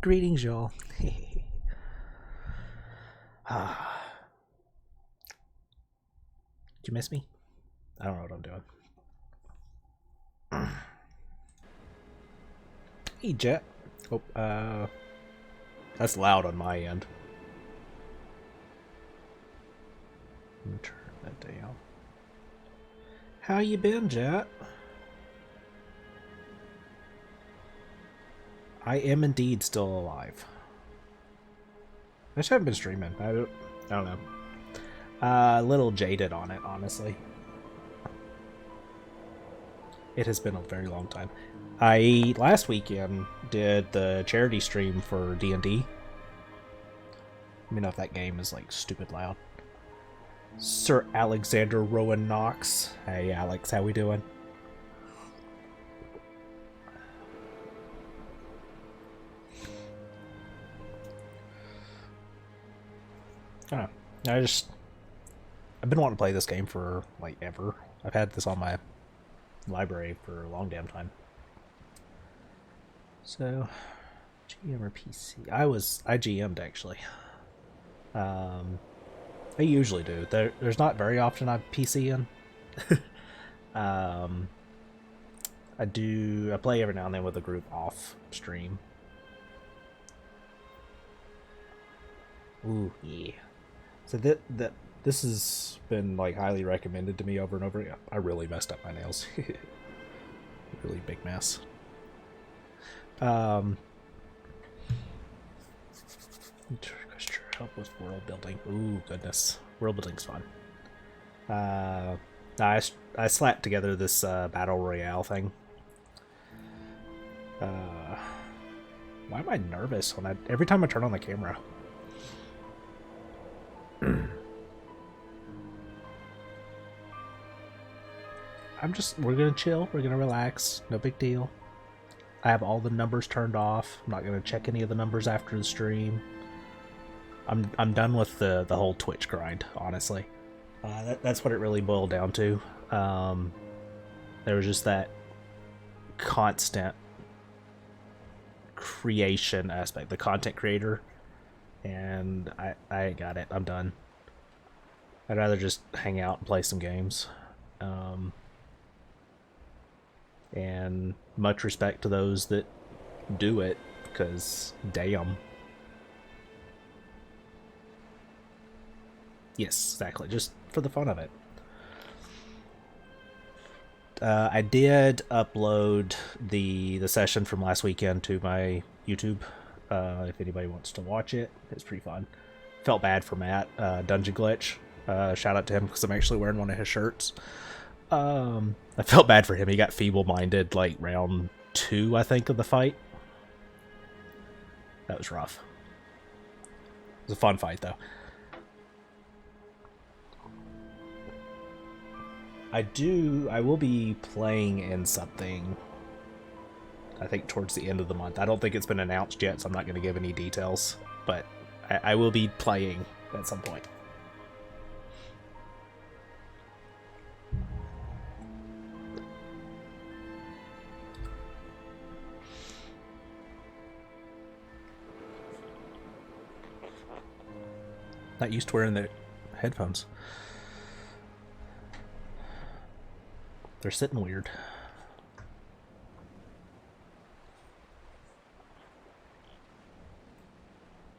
Greetings, y'all. Ah, did you miss me? I don't know what I'm doing. Hey, Jet. Oh, that's loud on my end. Let me turn that down. How you been, Jet? I am indeed still alive. I just haven't been streaming. I don't know. A little jaded on it, honestly. It has been a very long time. I last weekend did the charity stream for D&D. Let me know if that game is like stupid loud. Sir Alexander Rowan Knox. Hey Alex, how we doing? I don't know. I've been wanting to play this game for like ever. I've had this on my library for a long damn time. So, GM or PC? I GM'd actually. I usually do. There's not very often I PC in. um, I play every now and then with a group off stream. Ooh, yeah. So this has been like highly recommended to me over and over again. I really messed up my nails. Really big mess. Um, help with world building. Ooh, goodness, world building's fun. I slapped together this battle royale thing. Why am I nervous when every time I turn on the camera? We're gonna chill, we're gonna relax, no big deal. I have all the numbers turned off. I'm not gonna check any of the numbers after the stream. I'm done with the whole Twitch grind, honestly. That's what it really boiled down to. There was just that constant creation aspect, the content creator, and I got it. I'm done. I'd rather just hang out and play some games. And much respect to those that do it, because damn. Yes, exactly. Just for the fun of it. I did upload the session from last weekend to my YouTube. If anybody wants to watch it, it's pretty fun. Felt bad for Matt, Dungeon Glitch. Shout out to him because I'm actually wearing one of his shirts. I felt bad for him. He got feeble-minded like round 2, I think, of the fight. That was rough. It was a fun fight, though. I will be playing in something, I think, towards the end of the month. I don't think it's been announced yet, so I'm not going to give any details. But I will be playing at some point. Not used to wearing the headphones. They're sitting weird.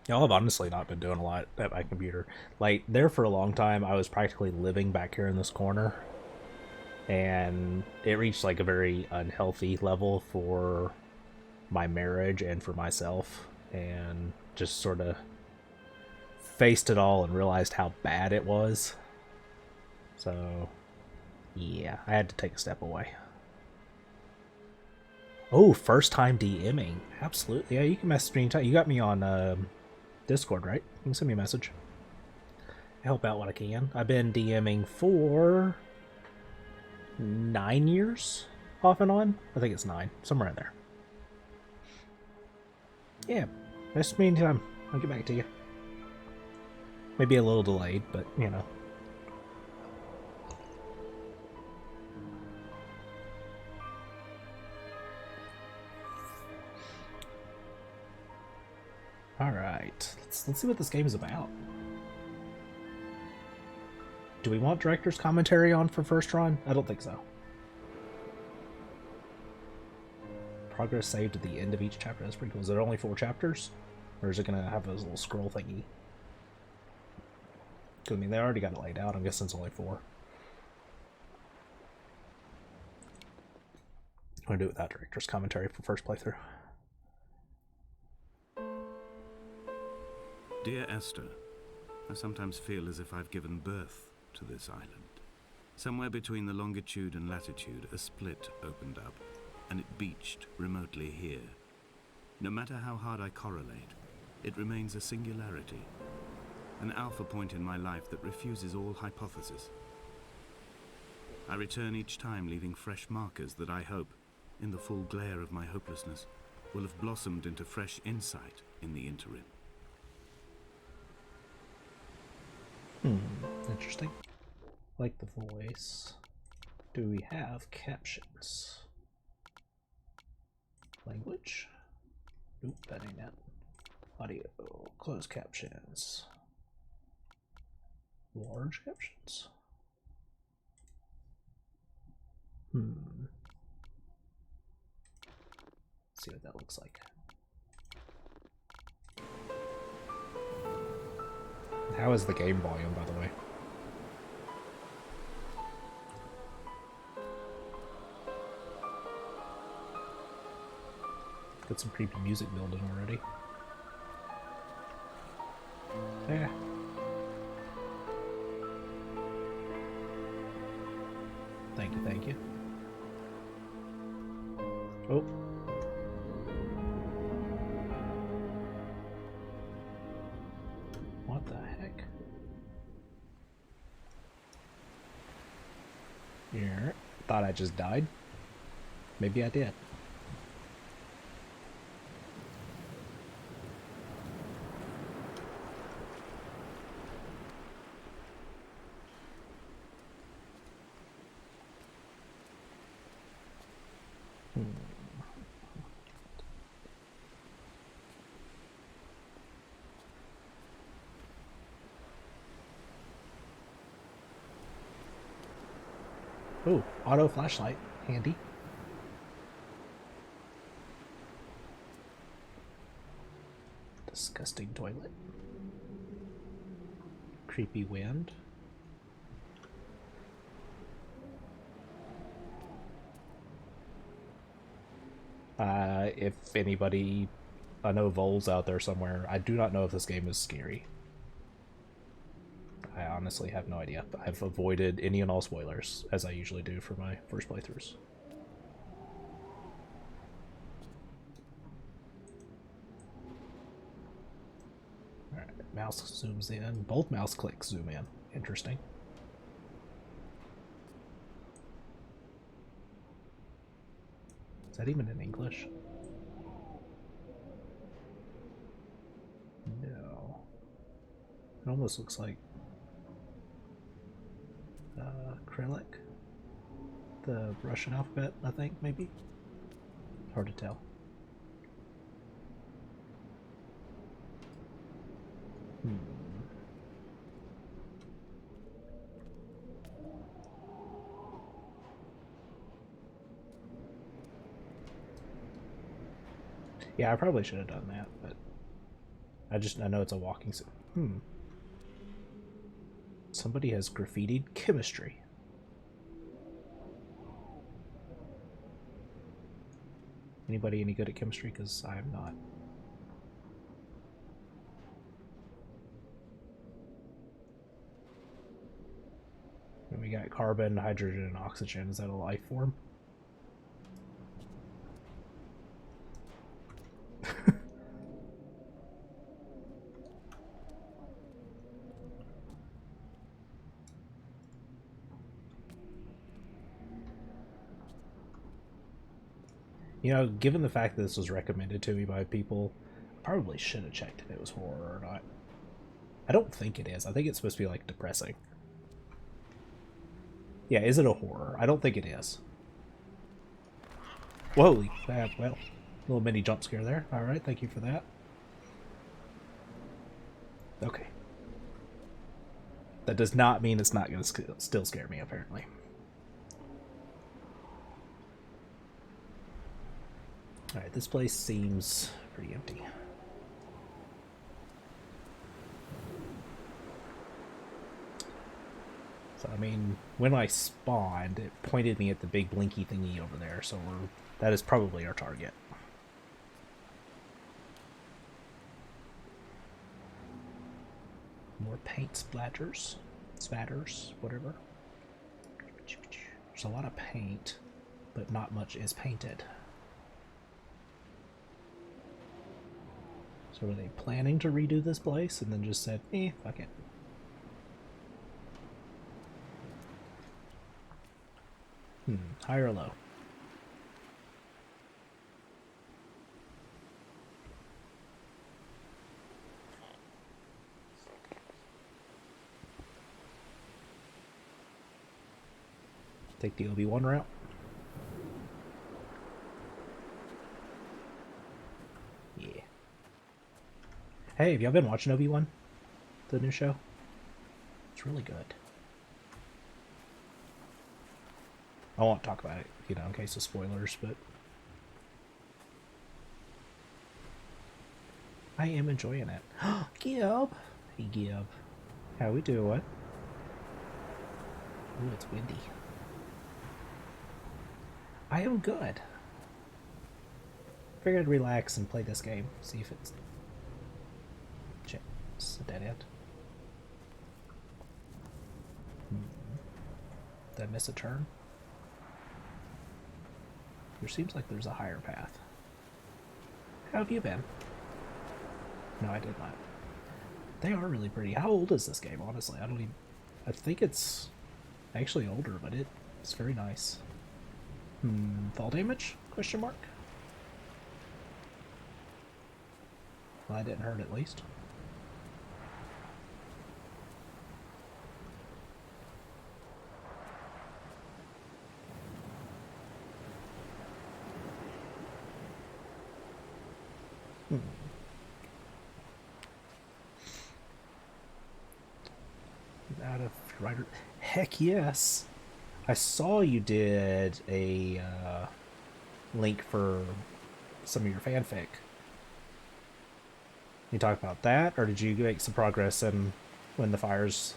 Y'all have honestly not been doing a lot at my computer. Like, there for a long time, I was practically living back here in this corner. And it reached like a very unhealthy level for my marriage and for myself. And just sort of faced it all and realized how bad it was. So, yeah, I had to take a step away. Oh, first time DMing. Absolutely. Yeah, you can message me anytime. You got me on Discord, right? You can send me a message. I help out what I can. I've been DMing for 9 years, off and on. I think it's 9, somewhere in there. Yeah, message me anytime. I'll get back to you. Maybe a little delayed, but you know. Alright, let's see what this game is about. Do we want director's commentary on for first run? I don't think so. Progress saved at the end of each chapter. That's pretty cool. Is there only 4 chapters? Or is it going to have this little scroll thingy? I mean, they already got it laid out. I'm guessing it's only 4. I'm going to do it without director's commentary for first playthrough. Dear Esther, I sometimes feel as if I've given birth to this island. Somewhere between the longitude and latitude, a split opened up, and it beached remotely here. No matter how hard I correlate, it remains a singularity, an alpha point in my life that refuses all hypothesis. I return each time leaving fresh markers that I hope, in the full glare of my hopelessness, will have blossomed into fresh insight in the interim. Interesting. Like the voice. Do we have captions? Language? Nope, that ain't it. Audio. Closed captions. Large captions? Let's see what that looks like. How is the game volume, by the way? Got some creepy music building already. Yeah. Thank you, thank you. Oh. What the heck? Yeah. Thought I just died. Maybe I did. Oh, auto flashlight, handy. Disgusting toilet. Creepy wind. If anybody, I know Vol's out there somewhere, I do not know if this game is scary. I honestly have no idea. I've avoided any and all spoilers, as I usually do for my first playthroughs. Alright, mouse zooms in. Both mouse clicks zoom in. Interesting. Is that even in English? No. It almost looks like acrylic. The Russian alphabet, I think, maybe? Hard to tell. Yeah, I probably should have done that, but I know it's a walking sim. Somebody has graffitied chemistry. Anybody any good at chemistry? Because I am not. And we got carbon, hydrogen, and oxygen. Is that a life form? You know, given the fact that this was recommended to me by people, I probably should have checked if it was horror or not. I don't think it is. I think it's supposed to be, like, depressing. Yeah, is it a horror? I don't think it is. Whoa, well, little mini jump scare there. Alright, thank you for that. Okay. That does not mean it's not going to still scare me, apparently. Alright, this place seems pretty empty. So, I mean, when I spawned, it pointed me at the big blinky thingy over there, so that is probably our target. More paint splatters, spatters, whatever. There's a lot of paint, but not much is painted. So were they planning to redo this place and then just said, fuck it. High or low? Take the Obi-Wan route. Yeah. Hey, have y'all been watching Obi-Wan? The new show? It's really good. I won't talk about it, in case of spoilers, but I am enjoying it. Gib! Hey, Gib. How we doing? Ooh, it's windy. I am good. Figured I'd relax and play this game. See if it's... Shit. It's a dead end. Did I miss a turn? There seems like there's a higher path. How have you been? No, I did not. They are really pretty. How old is this game, honestly? I don't even... I think it's actually older, but it's very nice. Fall damage? Question mark? Well, I didn't hurt at least. Out of writer. Heck yes. I saw you did a link for some of your fanfic. You talk about that, or did you make some progress in when the fires?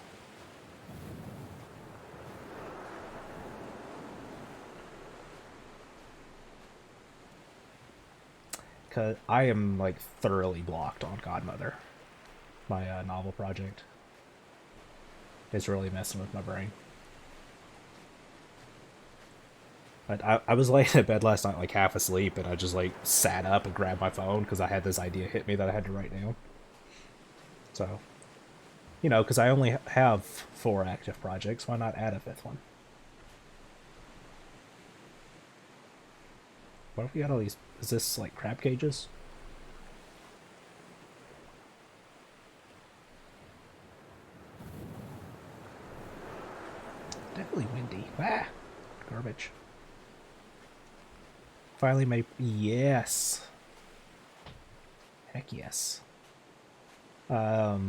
Cause I am like thoroughly blocked on Godmother, my novel project. It's really messing with my brain. But I was laying in bed last night like half asleep, and I just like sat up and grabbed my phone because I had this idea hit me that I had to write down. So, because I only have 4 active projects, why not add a 5th one? What if we got all these? Is this like crab cages? Definitely windy. Ah! Garbage. Finally made... Yes! Heck yes. A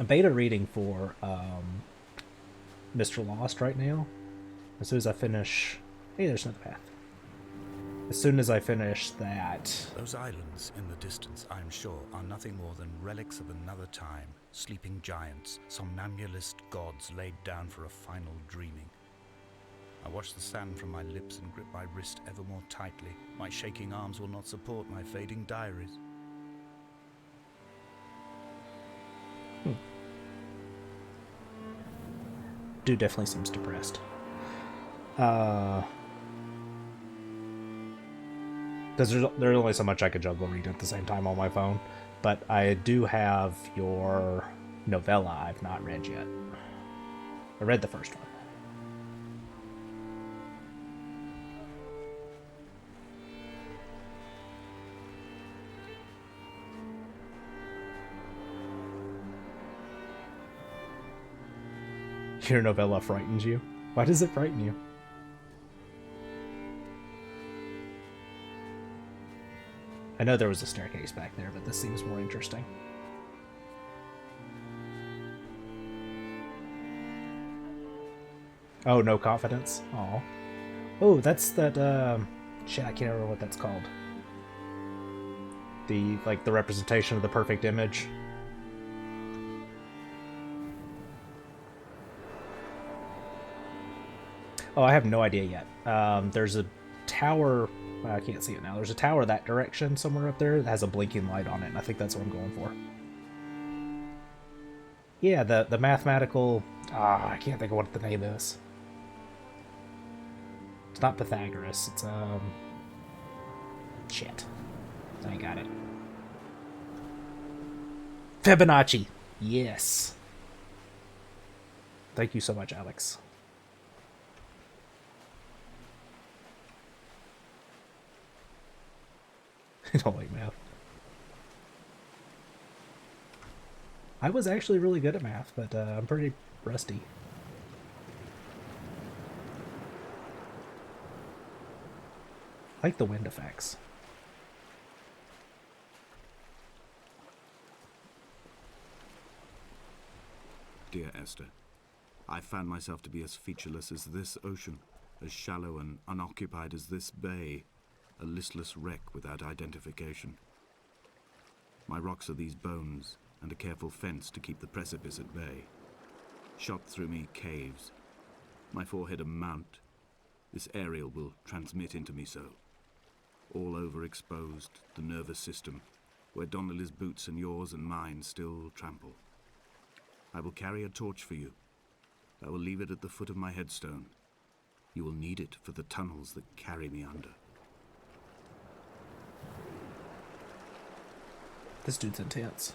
beta reading for Mr. Lost right now. As soon as I finish... Hey, there's another path. As soon as I finish that... Those islands in the distance, I'm sure, are nothing more than relics of another time. Sleeping giants, somnambulist gods laid down for a final dreaming. I wash the sand from my lips and grip my wrist ever more tightly. My shaking arms will not support my fading diaries. Dude definitely seems depressed. Because there's only so much I could juggle reading at the same time on my phone. But I do have your novella I've not read yet. I read the first one. Your novella frightens you? Why does it frighten you? I know there was a staircase back there, but this seems more interesting. Oh, no confidence. Oh. Oh, that's that. Shit, I can't remember what that's called. The representation of the perfect image. Oh, I have no idea yet. There's a tower. I can't see it now. There's a tower that direction somewhere up there that has a blinking light on it, and I think that's what I'm going for. Yeah, the mathematical. I can't think of what the name is. It's not Pythagoras. It's shit. I got it. Fibonacci. Yes. Thank you so much, Alex. I don't like math. I was actually really good at math, but I'm pretty rusty. I like the wind effects. Dear Esther, I found myself to be as featureless as this ocean, as shallow and unoccupied as this bay, a listless wreck without identification. My rocks are these bones, and a careful fence to keep the precipice at bay. Shot through me caves, my forehead a mount. This aerial will transmit into me so. All overexposed, the nervous system, where Donnelly's boots and yours and mine still trample. I will carry a torch for you. I will leave it at the foot of my headstone. You will need it for the tunnels that carry me under. This dude's intense.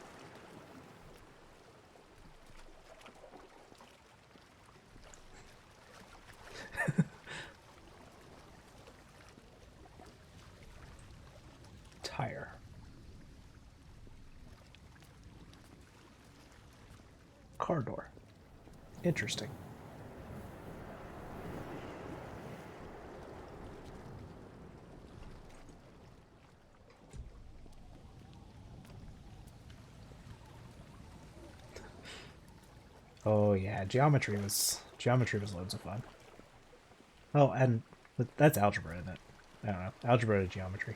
Tire. Car door. Interesting. Oh yeah, geometry was loads of fun. Oh, and that's algebra, isn't it? I don't know. Algebra to geometry.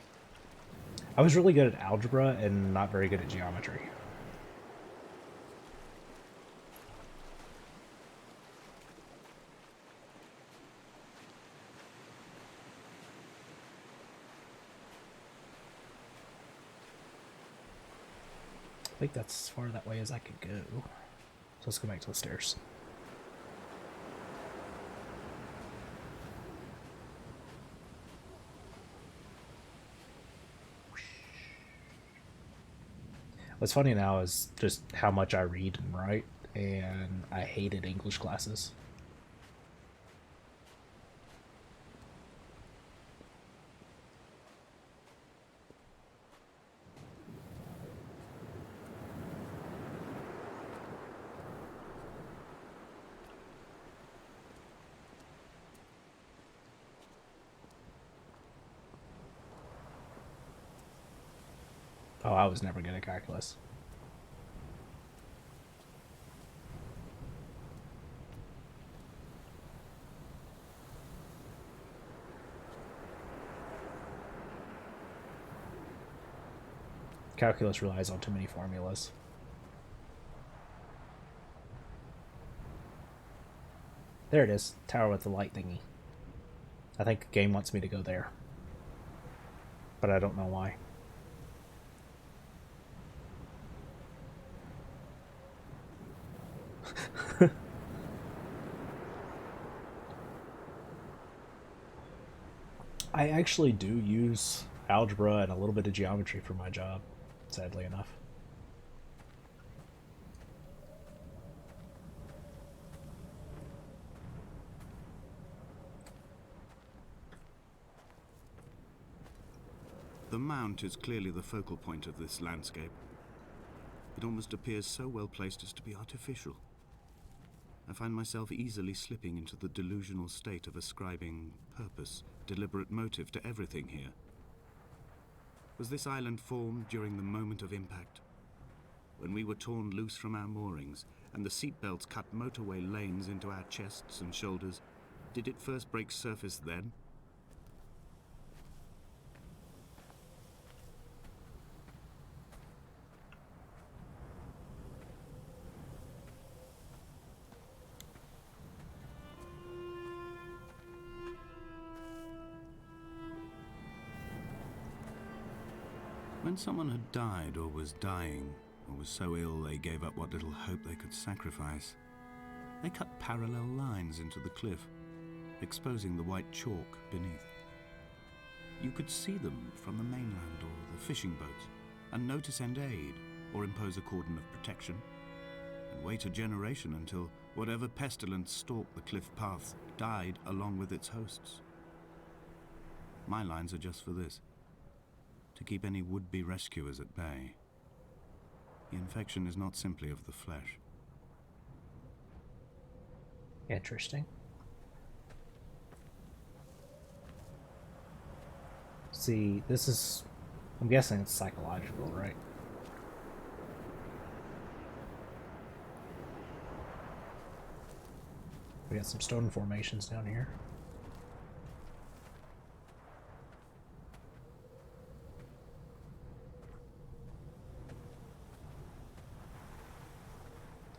I was really good at algebra and not very good at geometry. I think that's as far that way as I could go. So let's go back to the stairs. What's funny now is just how much I read and write, and I hated English classes. Oh, I was never good at calculus. Calculus relies on too many formulas. There it is. Tower with the light thingy. I think the game wants me to go there. But I don't know why. I actually do use algebra and a little bit of geometry for my job, sadly enough. The mount is clearly the focal point of this landscape. It almost appears so well placed as to be artificial. I find myself easily slipping into the delusional state of ascribing purpose, deliberate motive to everything here. Was this island formed during the moment of impact? When we were torn loose from our moorings, and the seatbelts cut motorway lanes into our chests and shoulders, Did it first break surface then? When someone had died or was dying, or was so ill they gave up what little hope they could sacrifice, they cut parallel lines into the cliff, exposing the white chalk beneath. You could see them from the mainland or the fishing boats, and know to send aid or impose a cordon of protection, and wait a generation until whatever pestilence stalked the cliff paths died along with its hosts. My lines are just for this: to keep any would-be rescuers at bay. The infection is not simply of the flesh. Interesting. See, this is... I'm guessing it's psychological, right? We got some stone formations down here.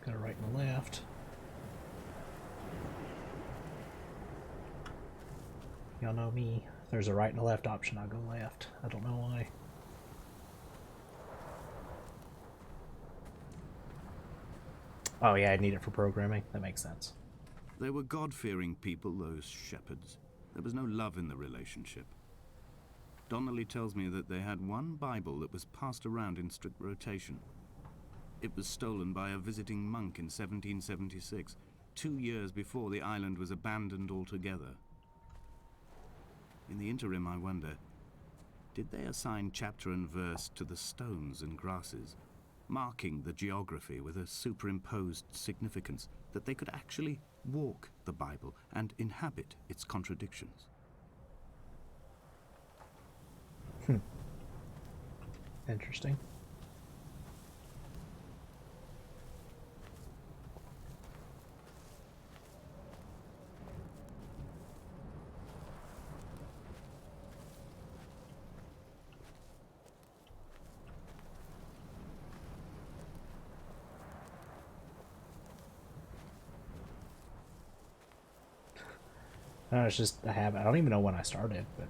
Got a right and a left. Y'all know me. If there's a right and a left option, I'll go left. I don't know why. Oh yeah, I need it for programming. That makes sense. They were God-fearing people, those shepherds. There was no love in the relationship. Donnelly tells me that they had one Bible that was passed around in strict rotation. It was stolen by a visiting monk in 1776, 2 years before the island was abandoned altogether. In the interim, I wonder, did they assign chapter and verse to the stones and grasses, marking the geography with a superimposed significance that they could actually walk the Bible and inhabit its contradictions? Interesting. No, it's just a habit. I don't even know when I started, but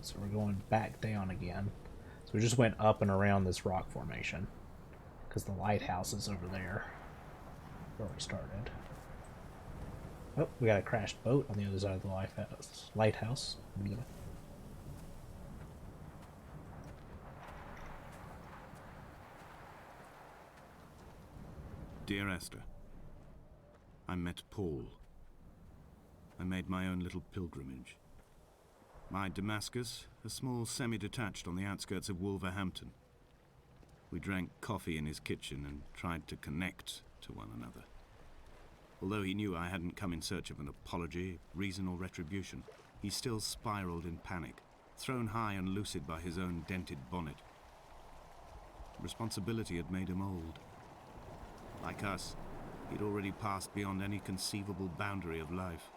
so we're going back down again. So we just went up and around this rock formation because the lighthouse is over there where we started. Oh, we got a crashed boat on the other side of the lighthouse. Dear Esther, I met Paul. I made my own little pilgrimage. My Damascus, a small semi-detached on the outskirts of Wolverhampton. We drank coffee in his kitchen and tried to connect to one another. Although he knew I hadn't come in search of an apology, reason or retribution, he still spiraled in panic, thrown high and lucid by his own dented bonnet. Responsibility had made him old. Like us, he'd already passed beyond any conceivable boundary of life.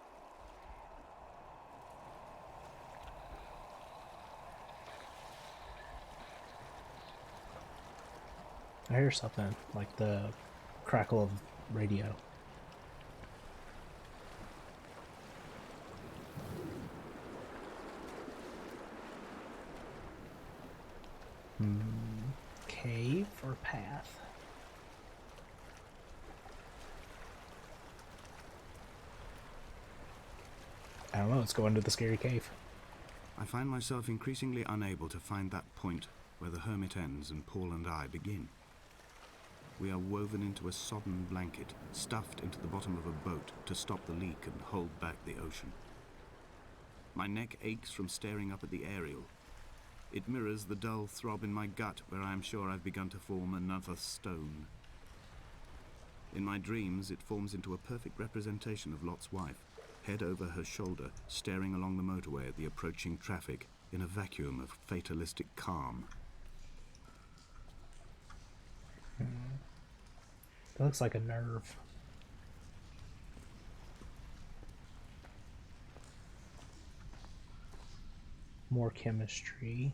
I hear something like the crackle of radio. Cave or path? I don't know, let's go into the scary cave. I find myself increasingly unable to find that point where the hermit ends and Paul and I begin. We are woven into a sodden blanket, stuffed into the bottom of a boat to stop the leak and hold back the ocean. My neck aches from staring up at the aerial. It mirrors the dull throb in my gut where I am sure I've begun to form another stone. In my dreams, it forms into a perfect representation of Lot's wife, head over her shoulder, staring along the motorway at the approaching traffic, in a vacuum of fatalistic calm. That looks like a nerve. More chemistry.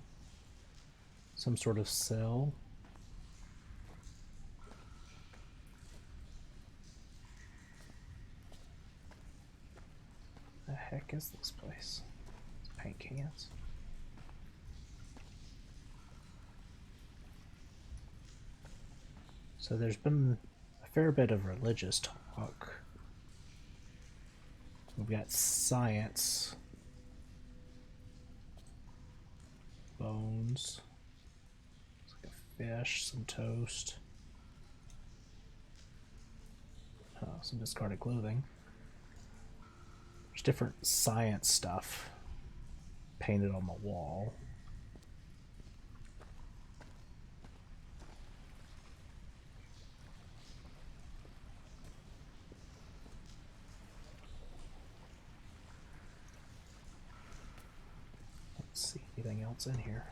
Some sort of cell. The heck is this place? It's paint cans. So there's been a fair bit of religious talk. We've got science. Bones. Looks like a fish, some toast. Some discarded clothing. There's different science stuff painted on the wall. Let's see anything else in here.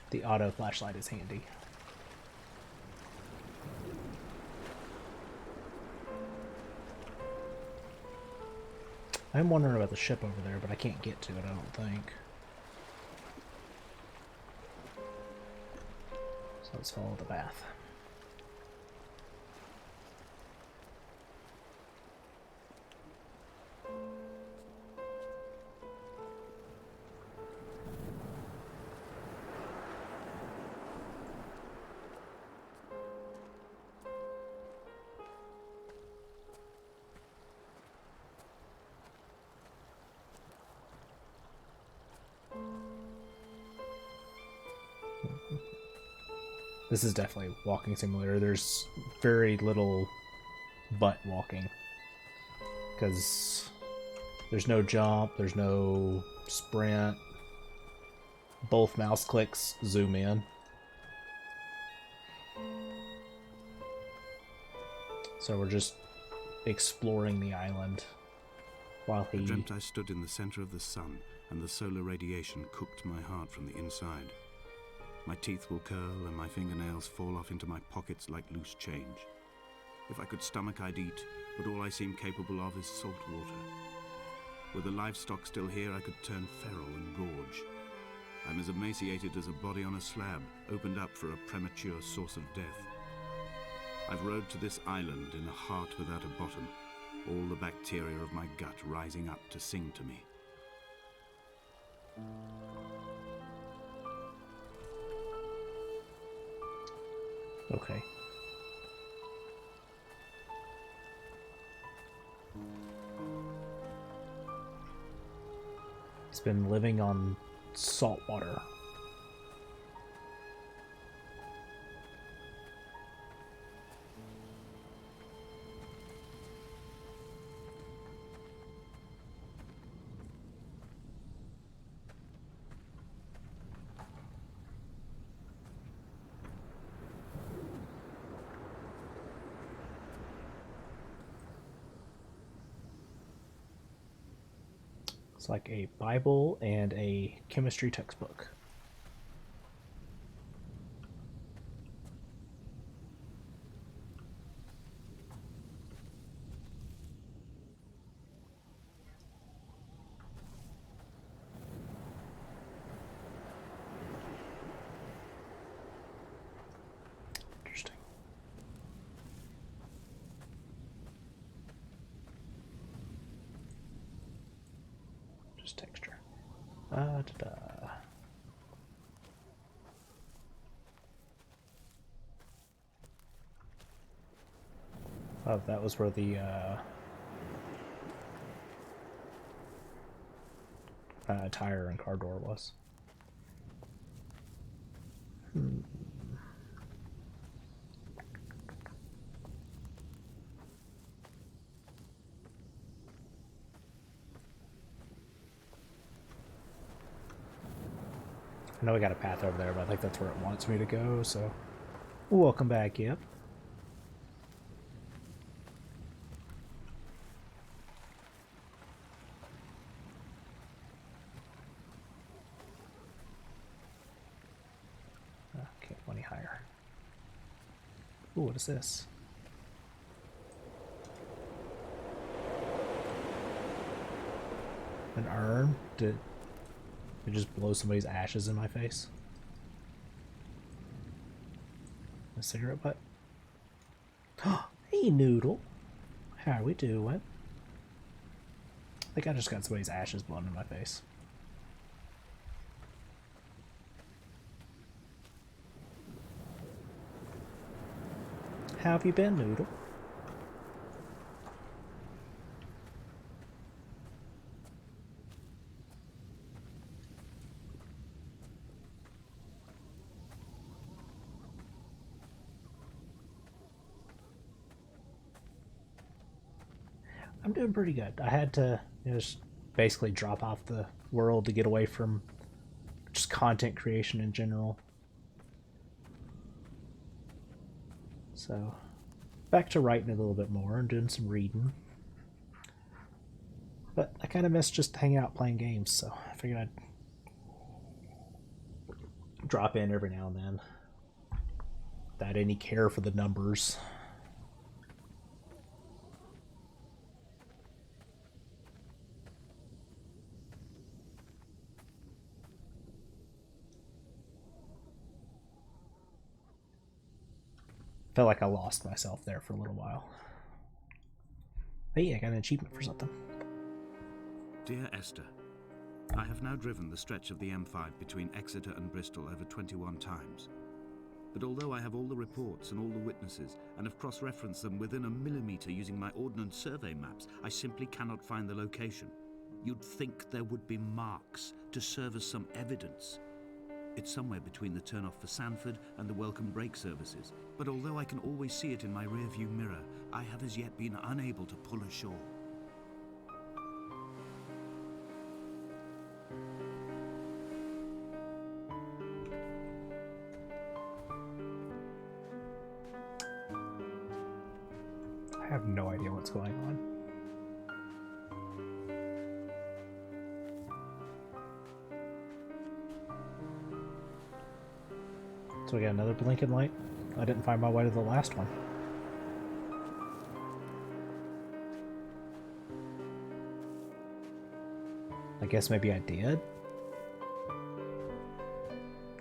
The auto flashlight is handy. I'm wondering about the ship over there, but I can't get to it, I don't think. So let's follow the path. This is definitely a walking simulator. There's very little butt walking. Because there's no jump, there's no sprint. Both mouse clicks zoom in. So we're just exploring the island while he... I dreamt I stood in the center of the sun, and the solar radiation cooked my heart from the inside. My teeth will curl and my fingernails fall off into my pockets like loose change. If I could stomach, I'd eat, but all I seem capable of is salt water. Were the livestock still here, I could turn feral and gorge. I'm as emaciated as a body on a slab, opened up for a premature source of death. I've rowed to this island in a heart without a bottom, all the bacteria of my gut rising up to sing to me. Okay. He's been living on salt water. It's like a Bible and a chemistry textbook. Interesting. Just texture. Da-da. Oh, that was where the tire and car door was. I know we got a path over there, but I think that's where it wants me to go, so... Welcome back, yep. Can't go any higher. Ooh, what is this? An urn? Did it just blow somebody's ashes in my face? A cigarette butt? Hey, Noodle. How are we doing? I think I just got somebody's ashes blown in my face. How have you been, Noodle? I'm doing pretty good. I had to just basically drop off the world to get away from just content creation in general. So, back to writing a little bit more and doing some reading. But I kind of miss just hanging out playing games, so I figured I'd drop in every now and then. Without any care for the numbers. Felt like I lost myself there for a little while. Hey, I got an achievement for something. Dear Esther, I have now driven the stretch of the M5 between Exeter and Bristol over 21 times. But although I have all the reports and all the witnesses, and have cross-referenced them within a millimetre using my Ordnance Survey maps, I simply cannot find the location. You'd think there would be marks to serve as some evidence. It's somewhere between the turn-off for Sanford and the welcome brake services. But although I can always see it in my rear-view mirror, I have as yet been unable to pull ashore. I have no idea what's going on. So we got another blinking light. I didn't find my way to the last one. I guess maybe I did?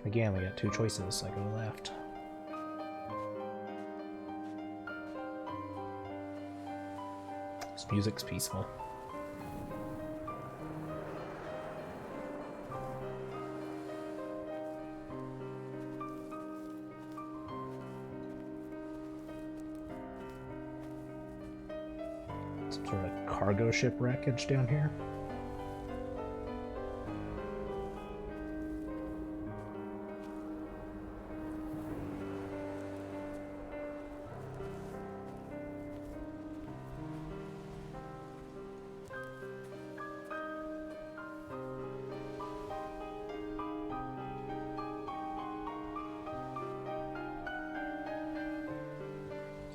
Again, we got two choices. I go left. This music's peaceful. Some sort of cargo ship wreckage down here.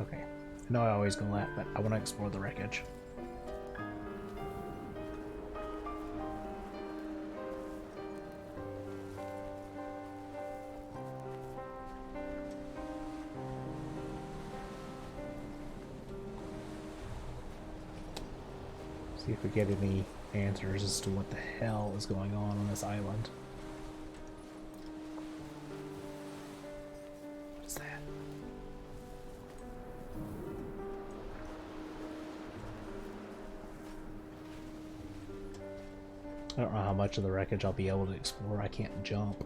Okay. I know I always go left, but I want to explore the wreckage. See if we get any answers as to what the hell is going on this island. What is that? I don't know how much of the wreckage I'll be able to explore. I can't jump.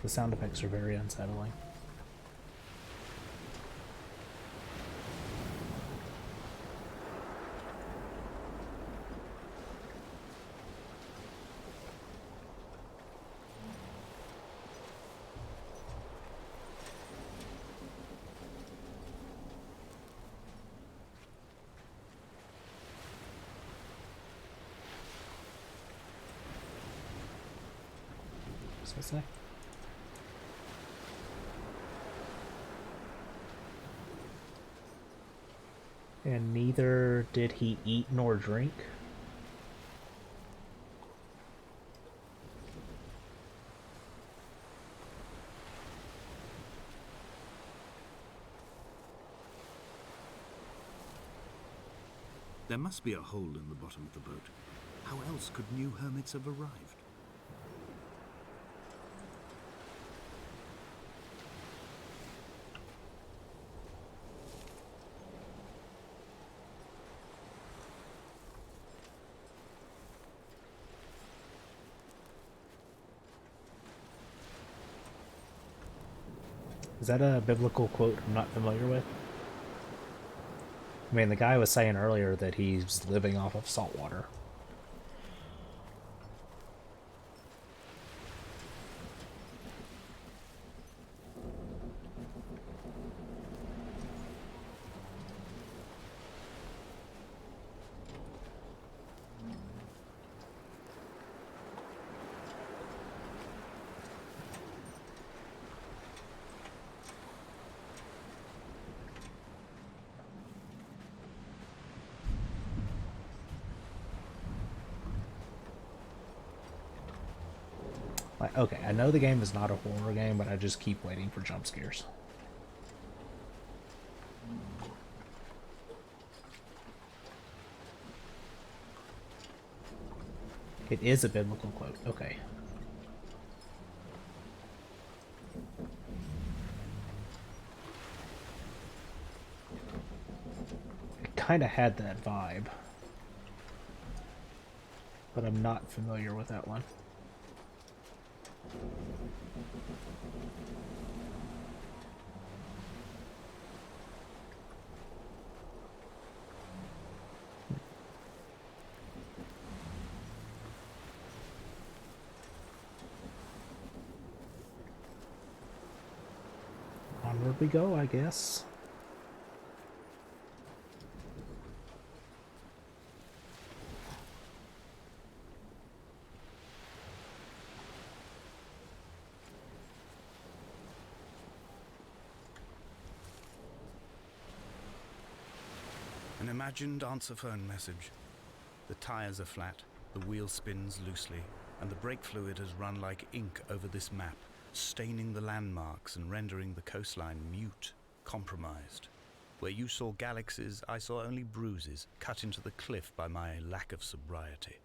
The sound effects are very unsettling. What's that say? And neither did he eat nor drink. There must be a hole in the bottom of the boat. How else could new hermits have arrived? Is that a biblical quote I'm not familiar with? I mean, the guy was saying earlier that he's living off of salt water. Like, okay, I know the game is not a horror game, but I just keep waiting for jump scares. It is a biblical quote. Okay. It kind of had that vibe, but I'm not familiar with that one. Onward we go, I guess. An imagined answer phone message. The tires are flat, the wheel spins loosely, and the brake fluid has run like ink over this map, staining the landmarks and rendering the coastline mute, compromised. Where you saw galaxies, I saw only bruises cut into the cliff by my lack of sobriety.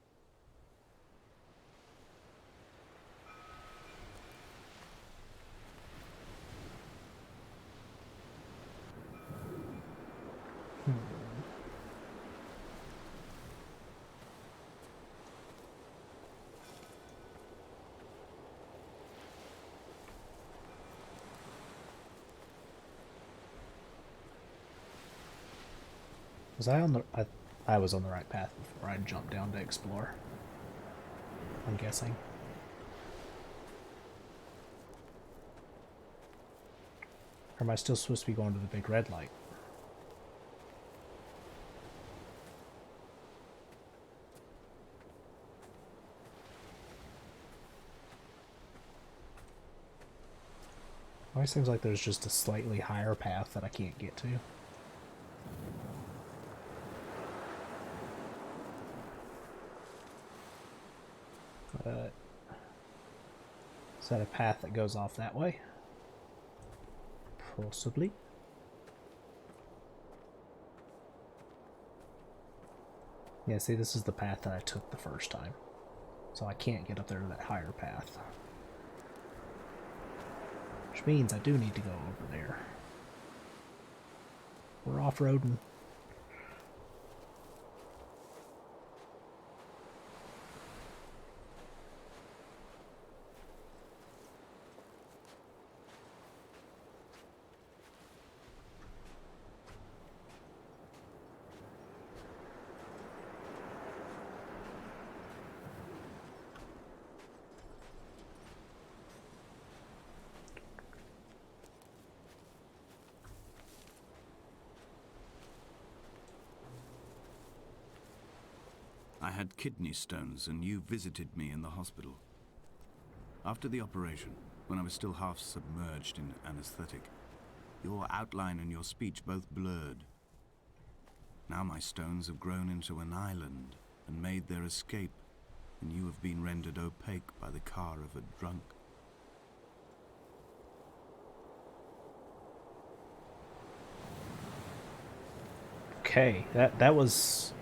Was I on the... I was on the right path before I jumped down to explore. I'm guessing. Or am I still supposed to be going to the big red light? Always seems like there's just a slightly higher path that I can't get to. Is that a path that goes off that way? Possibly. Yeah, see, this is the path that I took the first time. So I can't get up there to that higher path. Which means I do need to go over there. We're off-roading. I had kidney stones and you visited me in the hospital. After the operation, when I was still half submerged in anesthetic, your outline and your speech both blurred. Now my stones have grown into an island and made their escape, and you have been rendered opaque by the car of a drunk. Okay, that was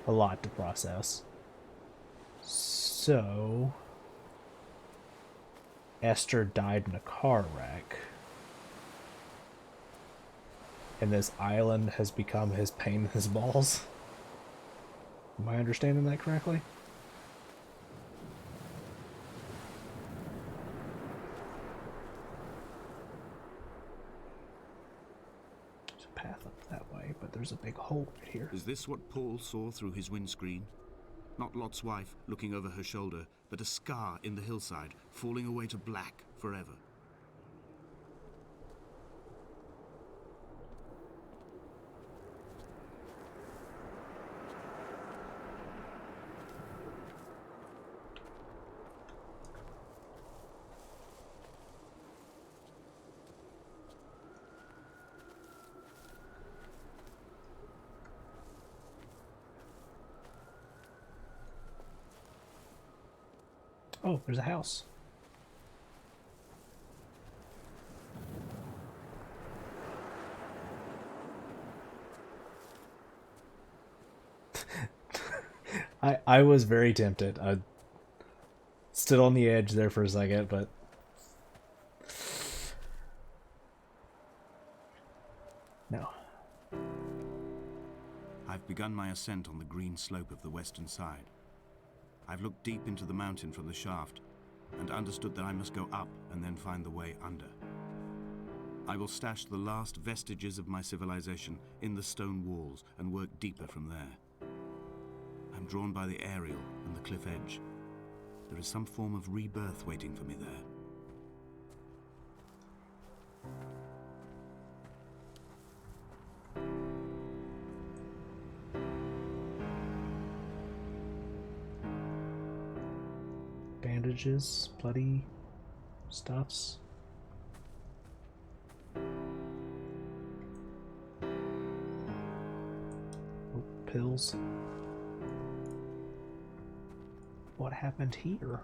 a lot to process. So, Esther died in a car wreck. And this island has become his pain in his balls. Am I understanding that correctly? There's a path up that way, but there's a big hole right here. Is this what Paul saw through his windscreen? Not Lot's wife looking over her shoulder, but a scar in the hillside, falling away to black forever. Oh, there's a house. I was very tempted. I stood on the edge there for a second, but no. I've begun my ascent on the green slope of the western side. I've looked deep into the mountain from the shaft and understood that I must go up and then find the way under. I will stash the last vestiges of my civilization in the stone walls and work deeper from there. I'm drawn by the aerial and the cliff edge. There is some form of rebirth waiting for me there. Bandages, bloody stuffs. Oh, pills. What happened here?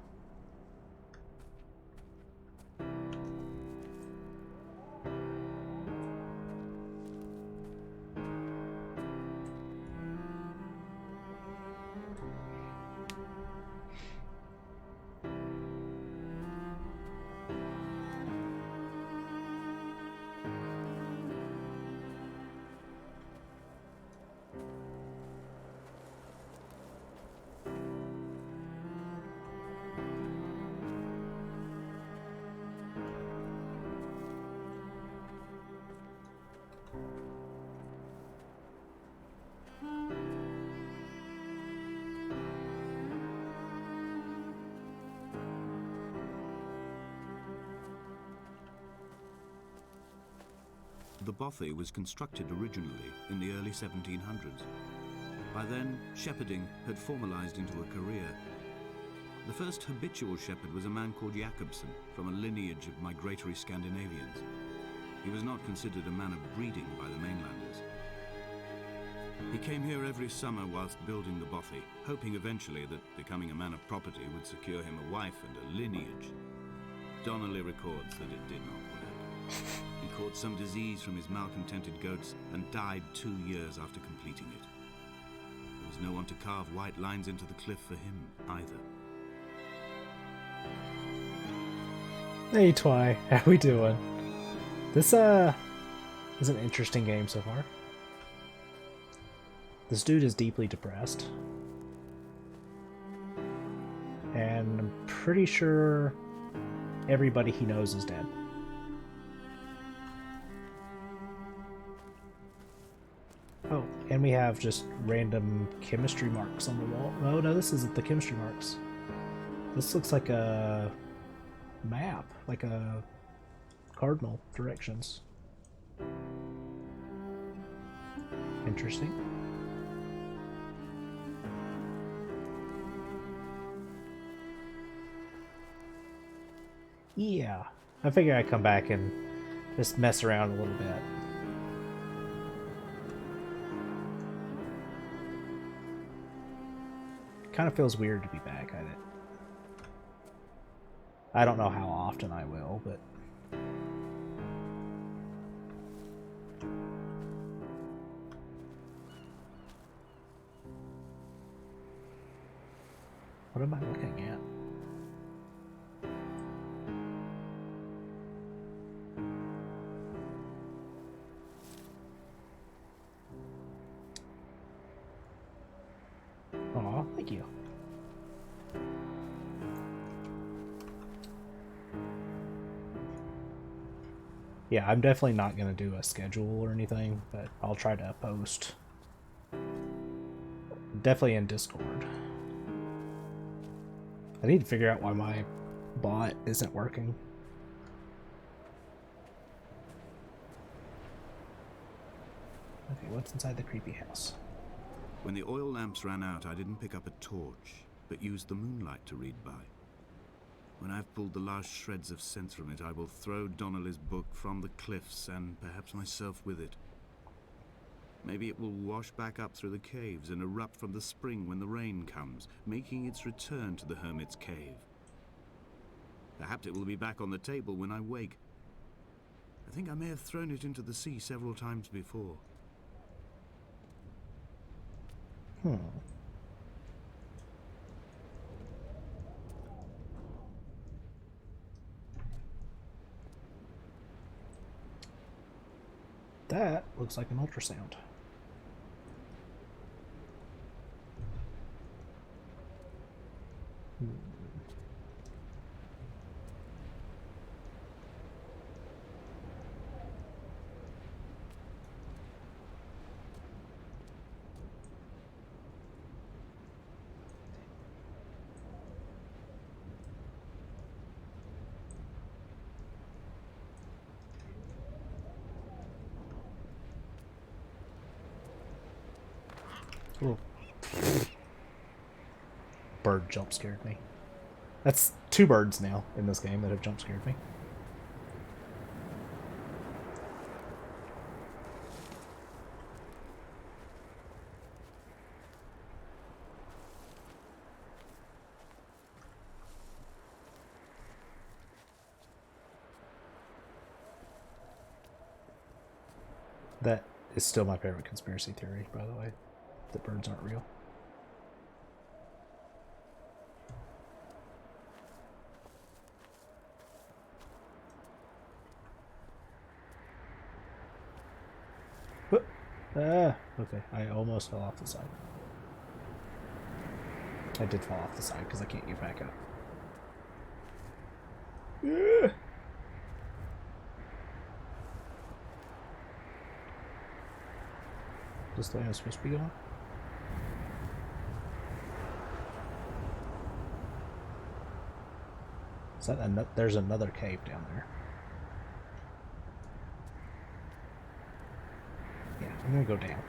The bothy was constructed originally in the early 1700s. By then, shepherding had formalized into a career. The first habitual shepherd was a man called Jakobsen, from a lineage of migratory Scandinavians. He was not considered a man of breeding by the mainlanders. He came here every summer whilst building the bothy, hoping eventually that becoming a man of property would secure him a wife and a lineage. Donnelly records that it did not work. He caught some disease from his malcontented goats and died 2 years after completing it. There was no one to carve white lines into the cliff for him either. Hey Twy, how we doing? This is an interesting game so far. This dude is deeply depressed. And I'm pretty sure everybody he knows is dead. Oh, and we have just random chemistry marks on the wall. Oh no, this isn't the chemistry marks. This looks like a map, like a cardinal directions. Interesting. Yeah, I figure I'd come back and just mess around a little bit. Kind of feels weird to be back at it. I don't know how often I will, but what am I looking at? Aw, thank you. Yeah, I'm definitely not going to do a schedule or anything, but I'll try to post. Definitely in Discord. I need to figure out why my bot isn't working. Okay, what's inside the creepy house? When the oil lamps ran out, I didn't pick up a torch, but used the moonlight to read by. When I've pulled the last shreds of sense from it, I will throw Donnelly's book from the cliffs, and perhaps myself with it. Maybe it will wash back up through the caves and erupt from the spring when the rain comes, making its return to the hermit's cave. Perhaps it will be back on the table when I wake. I think I may have thrown it into the sea several times before. That looks like an ultrasound. Ooh. Bird jump scared me. That's 2 birds now in this game that have jump scared me. That is still my favorite conspiracy theory, by the way, that birds aren't real. Okay, I almost fell off the side. I did fall off the side because I can't get back up. This thing is supposed to be going? Is that there's another cave down there. Yeah, I'm gonna go down.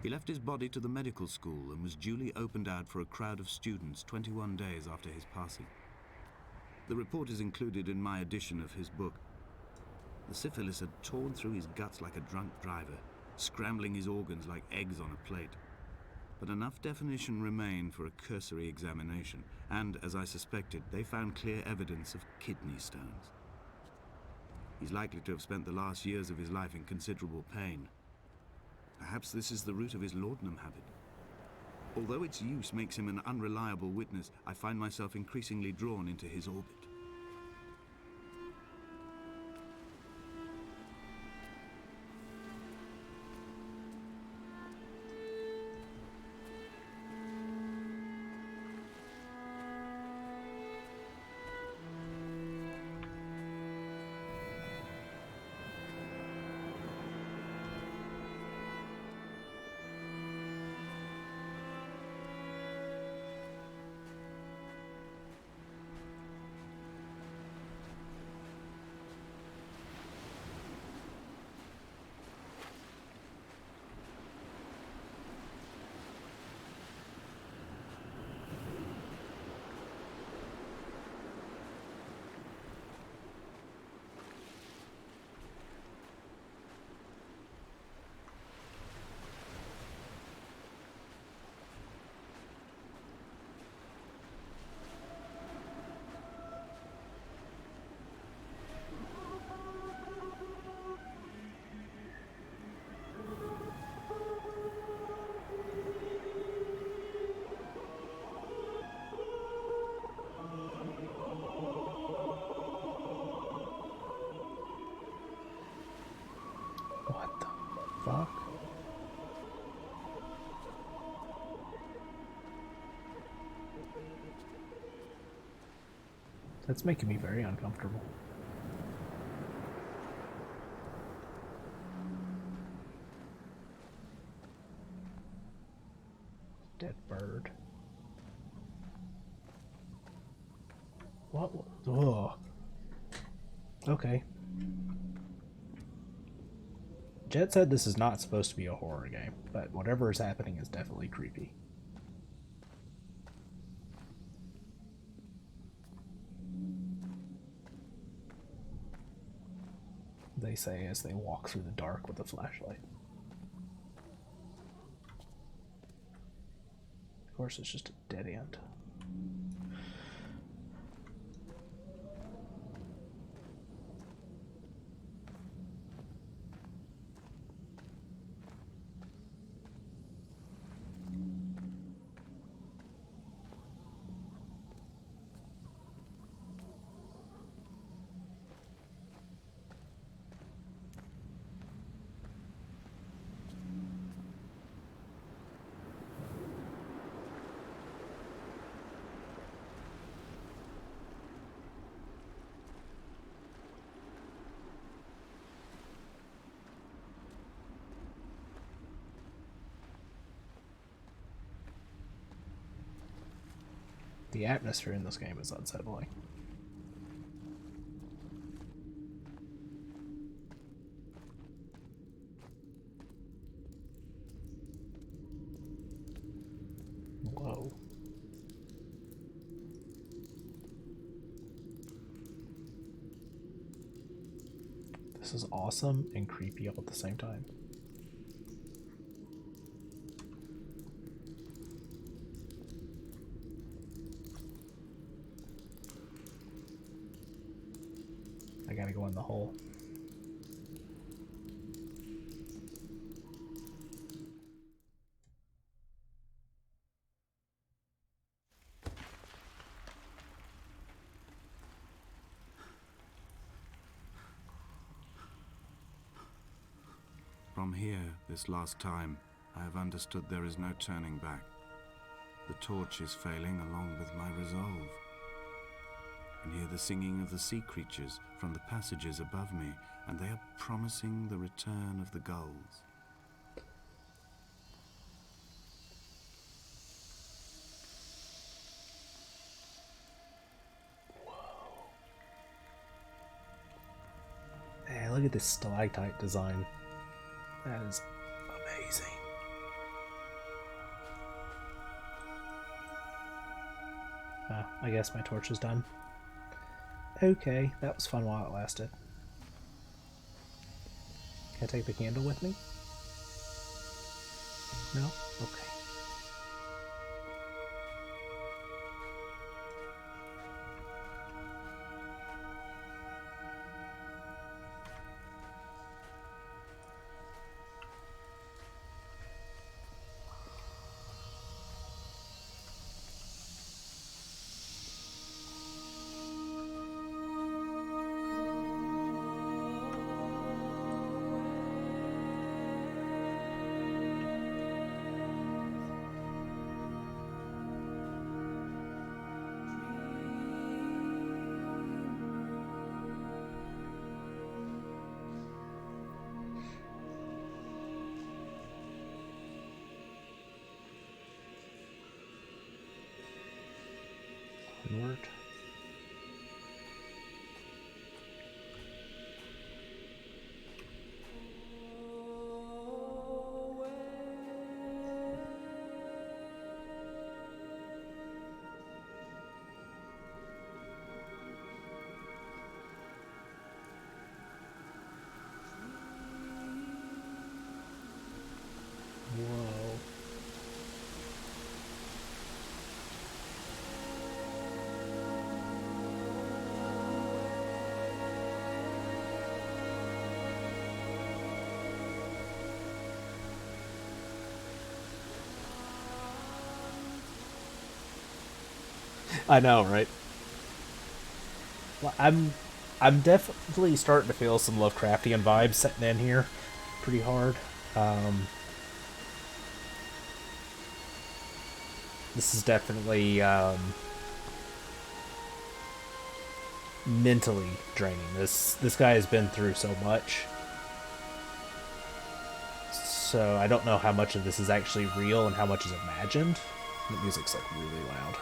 He left his body to the medical school and was duly opened out for a crowd of students 21 days after his passing. The report is included in my edition of his book. The syphilis had torn through his guts like a drunk driver, scrambling his organs like eggs on a plate. But enough definition remained for a cursory examination, and, as I suspected, they found clear evidence of kidney stones. He's likely to have spent the last years of his life in considerable pain. Perhaps this is the root of his laudanum habit. Although its use makes him an unreliable witness, I find myself increasingly drawn into his orbit. fuck? That's making me very uncomfortable. Dead bird. What? Oh. Okay. Jet said this is not supposed to be a horror game, but whatever is happening is definitely creepy. They say as they walk through the dark with a flashlight. Of course, it's just a dead end. The atmosphere in this game is unsettling. Whoa. This is awesome and creepy all at the same time. I gotta go in the hole. From here, this last time, I have understood there is no turning back. The torch is failing along with my resolve. And hear the singing of the sea creatures from the passages above me, and they are promising the return of the gulls. Man, look at this stalactite design. That is amazing. I guess my torch is done. Okay, that was fun while it lasted. Can I take the candle with me? No? Okay. Onward. Whoa. I know, right? Well, I'm definitely starting to feel some Lovecraftian vibes setting in here pretty hard. This is definitely mentally draining. This guy has been through so much, so I don't know how much of this is actually real and how much is imagined. The music's like really loud.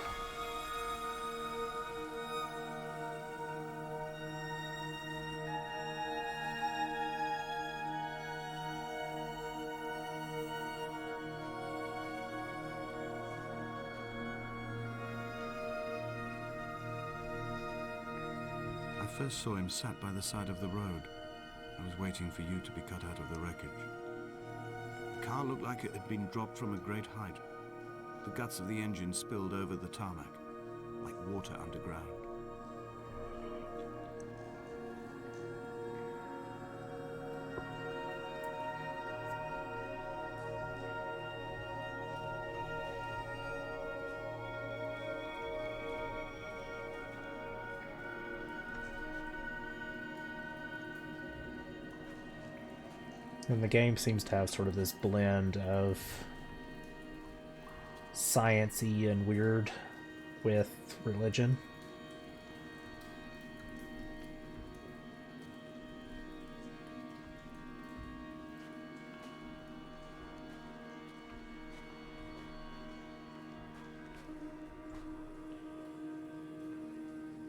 I first saw him sat by the side of the road. I was waiting for you to be cut out of the wreckage. The car looked like it had been dropped from a great height. The guts of the engine spilled over the tarmac, like water underground. And the game seems to have sort of this blend of science-y and weird with religion.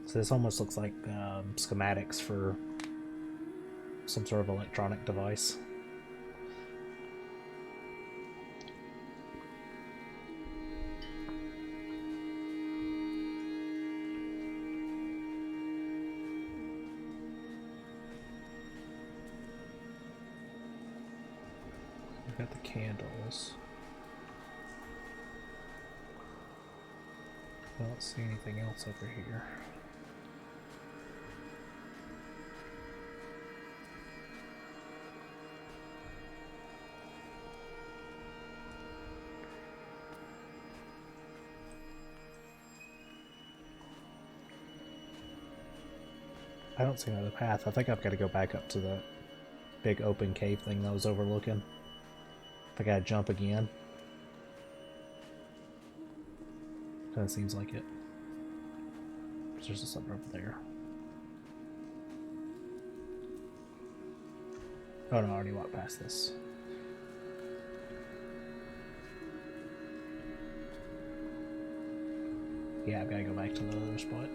So this almost looks like schematics for some sort of electronic device. We've got the candles. I don't see anything else over here. I don't see another path. I think I've got to go back up to the big open cave thing that I was overlooking. I gotta jump again. Kinda seems like it. There's just something over there. Oh no, I already walked past this. Yeah, I've gotta go back to the other spot.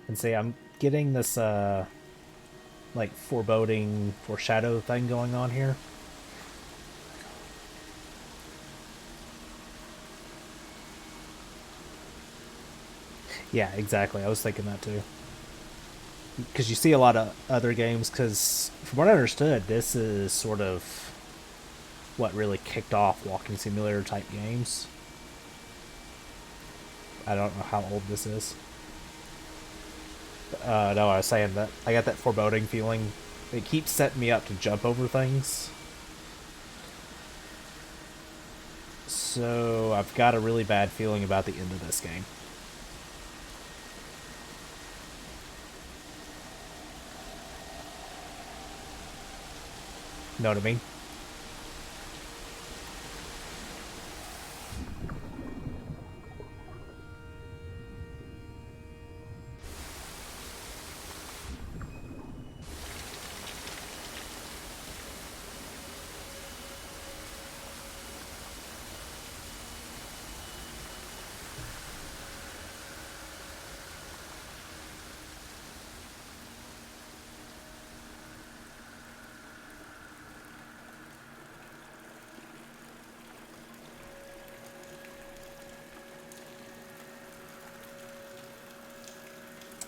And see, I'm getting this, like, foreboding, foreshadow thing going on here. Yeah, exactly. I was thinking that too. Because you see a lot of other games, because from what I understood, this is sort of what really kicked off walking simulator type games. I don't know how old this is. No, I was saying that I got that foreboding feeling. It keeps setting me up to jump over things. So I've got a really bad feeling about the end of this game. Know what I mean?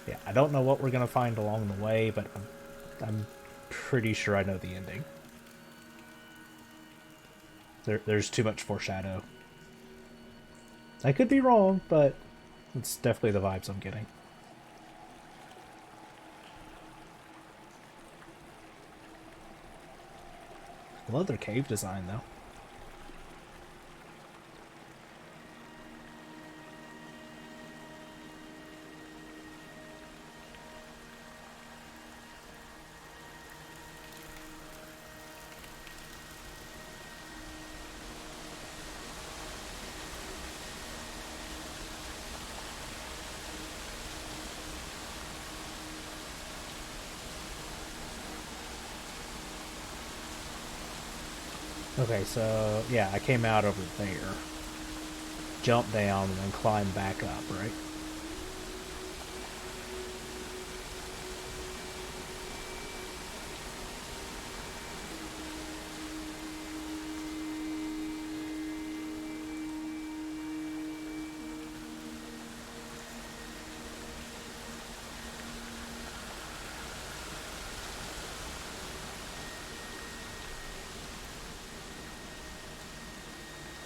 Yeah, I don't know what we're gonna find along the way, but I'm pretty sure I know the ending. There's too much foreshadow. I could be wrong, but it's definitely the vibes I'm getting. I love their cave design, though. Okay, so yeah, I came out over there, jumped down, and then climbed back up, right?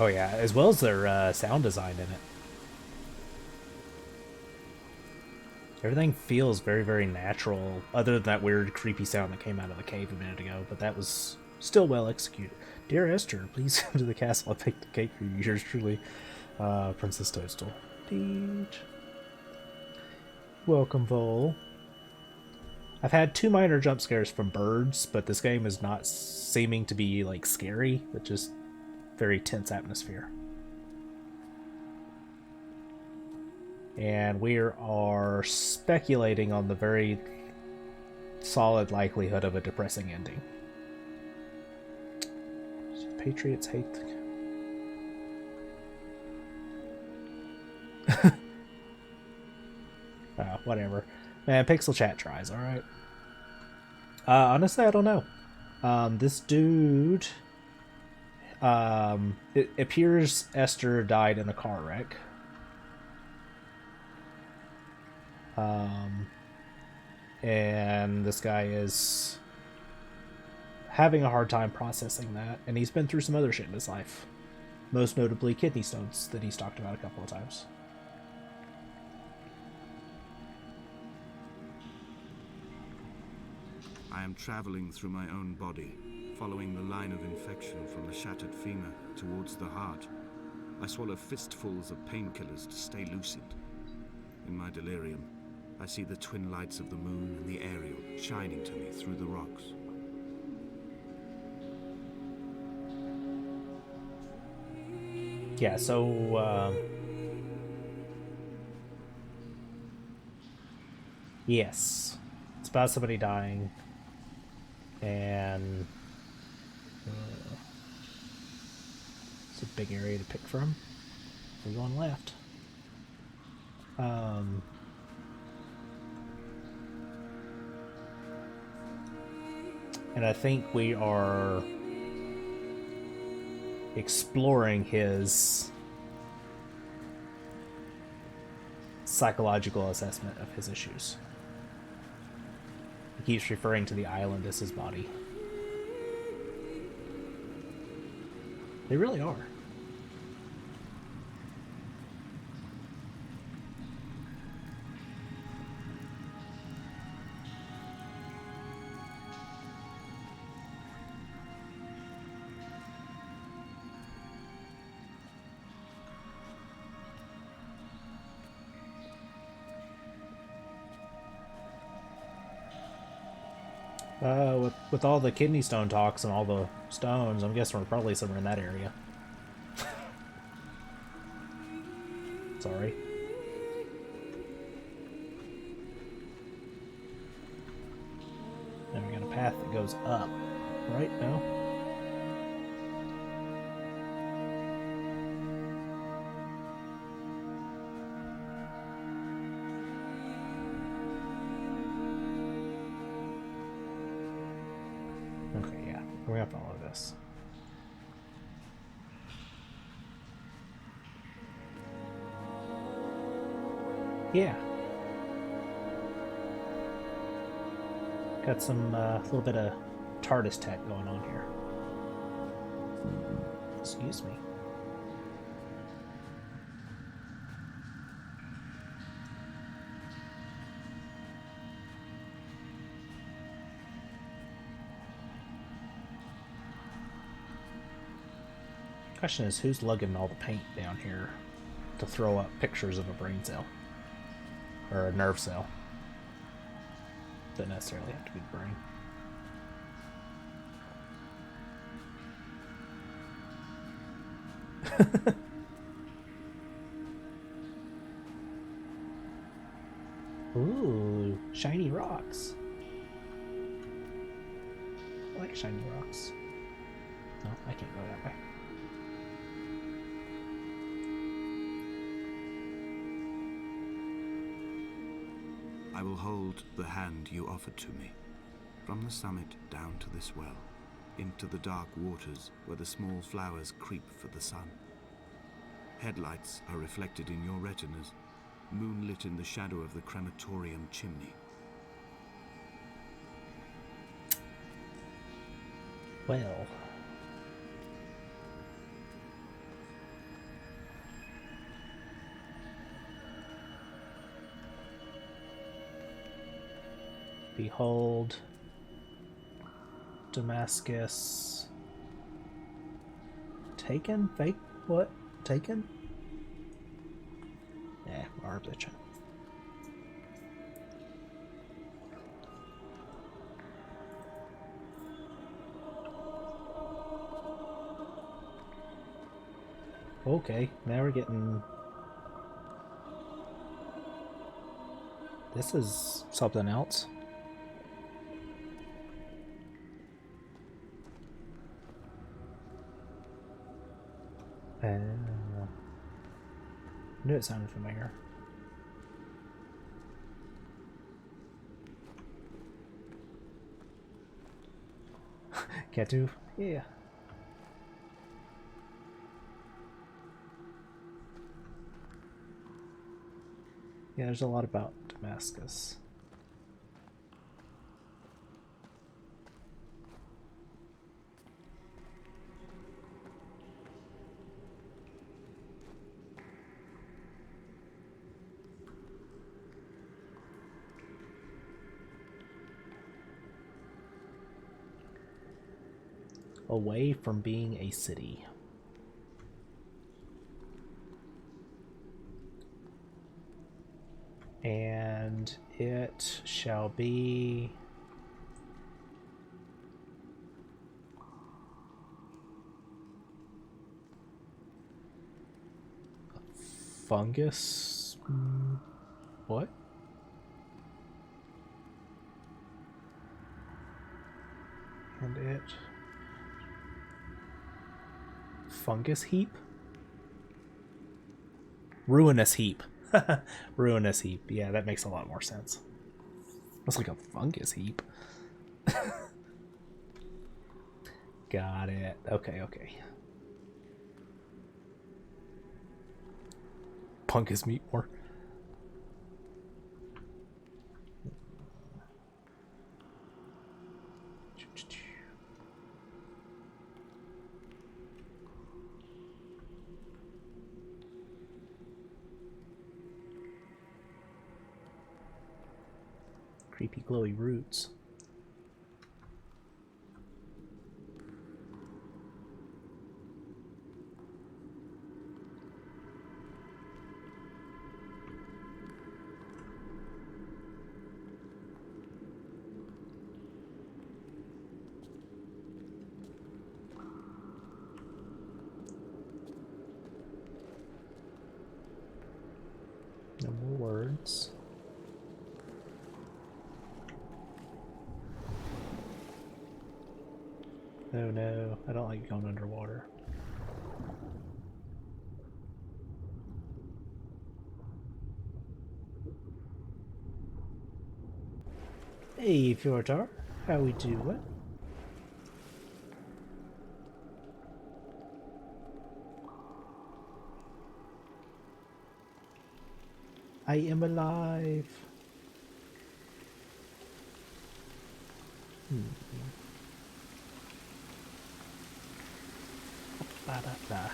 Oh yeah, as well as their sound design in it. Everything feels very, very natural, other than that weird, creepy sound that came out of the cave a minute ago, but that was still well executed. Dear Esther, please come to the castle. I baked the cake for you. Yours truly, Princess Toadstool. Deej. Welcome, Vol. I've had 2 minor jump scares from birds, but this game is not seeming to be, like, scary, but just very tense atmosphere. And we are speculating on the very solid likelihood of a depressing ending. Patriots hate the... whatever. Man, Pixel Chat tries, alright? Honestly, I don't know. This dude... it appears Esther died in a car wreck. And this guy is having a hard time processing that, and he's been through some other shit in his life. Most notably kidney stones that he's talked about a couple of times. I am traveling through my own body, following the line of infection from the shattered femur towards the heart. I swallow fistfuls of painkillers to stay lucid. In my delirium, I see the twin lights of the moon and the Ariel shining to me through the rocks. Yeah, so, yes. It's about somebody dying. And... it's a big area to pick from. We're going left. And I think we are exploring his psychological assessment of his issues. He keeps referring to the island as his body. They really are. With all the kidney stone talks and all the stones, I'm guessing we're probably somewhere in that area. Sorry. And we got a path that goes up, right? No? Okay, yeah. We're gonna follow this. Yeah. Got some little bit of TARDIS tech going on here. Excuse me. Question is, who's lugging all the paint down here to throw up pictures of a brain cell? Or a nerve cell. Doesn't necessarily have to be the brain. Ooh, shiny rocks. I like shiny rocks. No, I can't go that way. I will hold the hand you offered to me, from the summit down to this well, into the dark waters where the small flowers creep for the sun. Headlights are reflected in your retinas, moonlit in the shadow of the crematorium chimney. Well. Behold, Damascus. Taken? Fake? What? Taken? Yeah, our bitch. Okay, now we're getting... This is something else. I knew it sounded familiar. Ketu? Yeah. Yeah, there's a lot about Damascus. Away from being a city. And it shall be a fungus. What? And it fungus heap? Ruinous heap. Ruinous heap. Yeah, that makes a lot more sense. It's like a fungus heap. Got it. Okay, okay. Fungus meat more. Creepy glowy roots. No more words. Oh no, I don't like going underwater. Hey, Fjordar, how we doing? I am alive. Ba-da-da.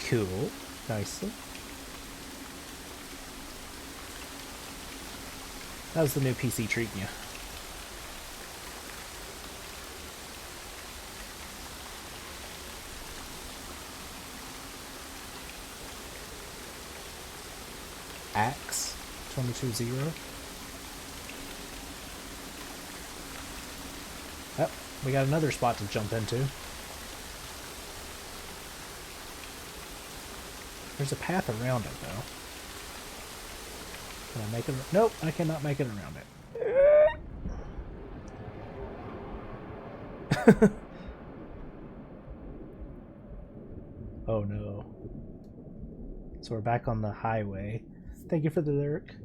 Cool. Nicely. How's the new PC treating you? Axe 22-0. Oh, we got another spot to jump into. There's a path around it, though. Can I make it? Nope, I cannot make it around it. Oh no. So we're back on the highway. Thank you for the lyric.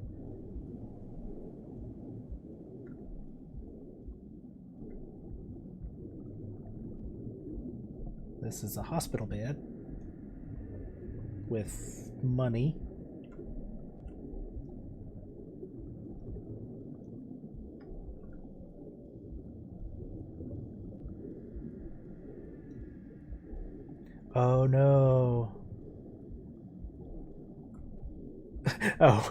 This is a hospital bed with money. Oh no. Oh.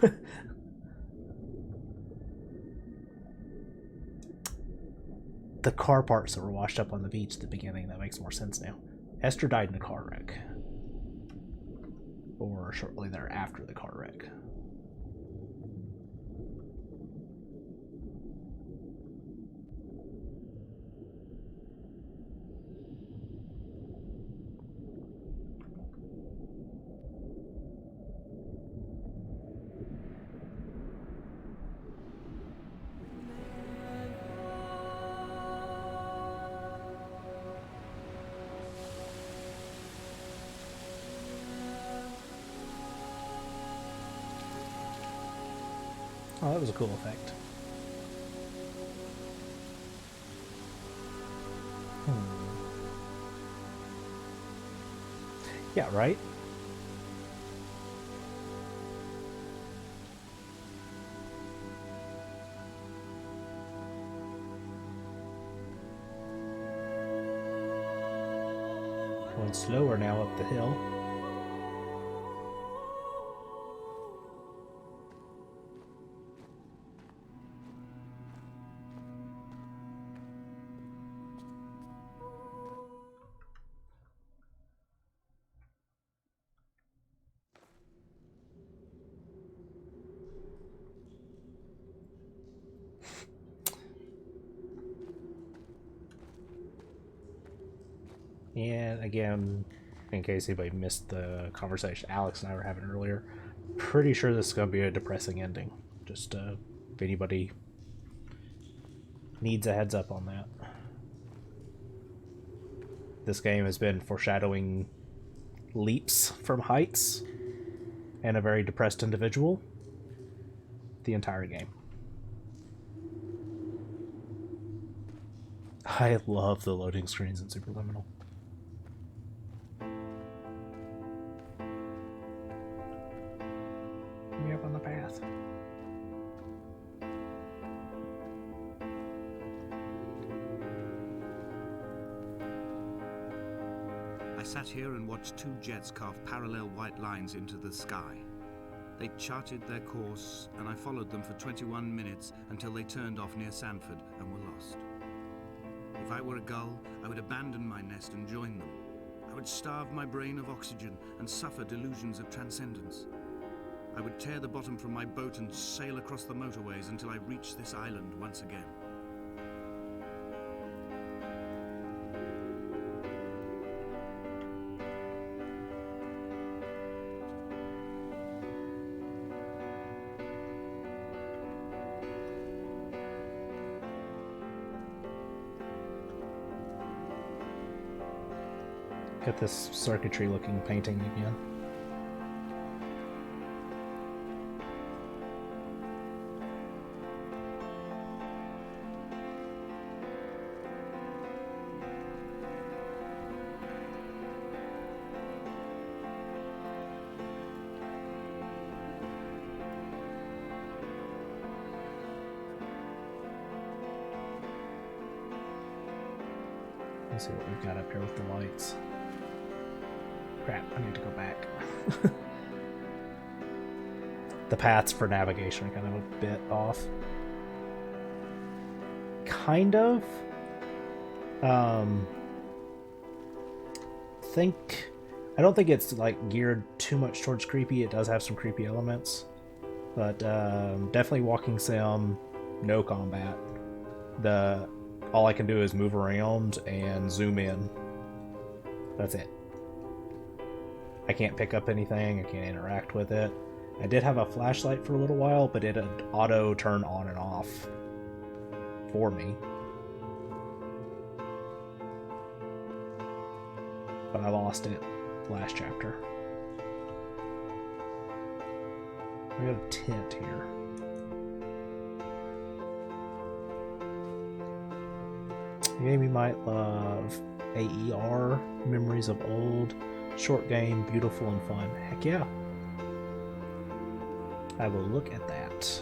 The car parts that were washed up on the beach at the beginning, that makes more sense now. Esther died in a car wreck. Or shortly thereafter the car wreck. Oh, that was a cool effect. Yeah, right? Going slower now up the hill. And again, in case anybody missed the conversation Alex and I were having earlier, pretty sure this is going to be a depressing ending. Just if anybody needs a heads up on that. This game has been foreshadowing leaps from heights and a very depressed individual the entire game. I love the loading screens in Superliminal. Me up on the path. I sat here and watched two jets carve parallel white lines into the sky. They charted their course, and I followed them for 21 minutes until they turned off near Sanford and were lost. If I were a gull, I would abandon my nest and join them. I would starve my brain of oxygen and suffer delusions of transcendence. I would tear the bottom from my boat and sail across the motorways until I reached this island once again. Get this circuitry looking painting again. Let's see what we've got up here with the lights. Crap, I need to go back. The paths for navigation are kind of a bit off. kind of. Um, think I don't think it's like geared too much towards creepy. It does have some creepy elements, but definitely walking sim, no combat. The all I can do is move around and zoom in. That's it. I can't pick up anything. I can't interact with it. I did have a flashlight for a little while, but it would auto turn on and off for me. But I lost it last chapter. We have a tent here. A game you might love. AER, Memories of Old. Short game, beautiful and fun. Heck yeah. I will look at that.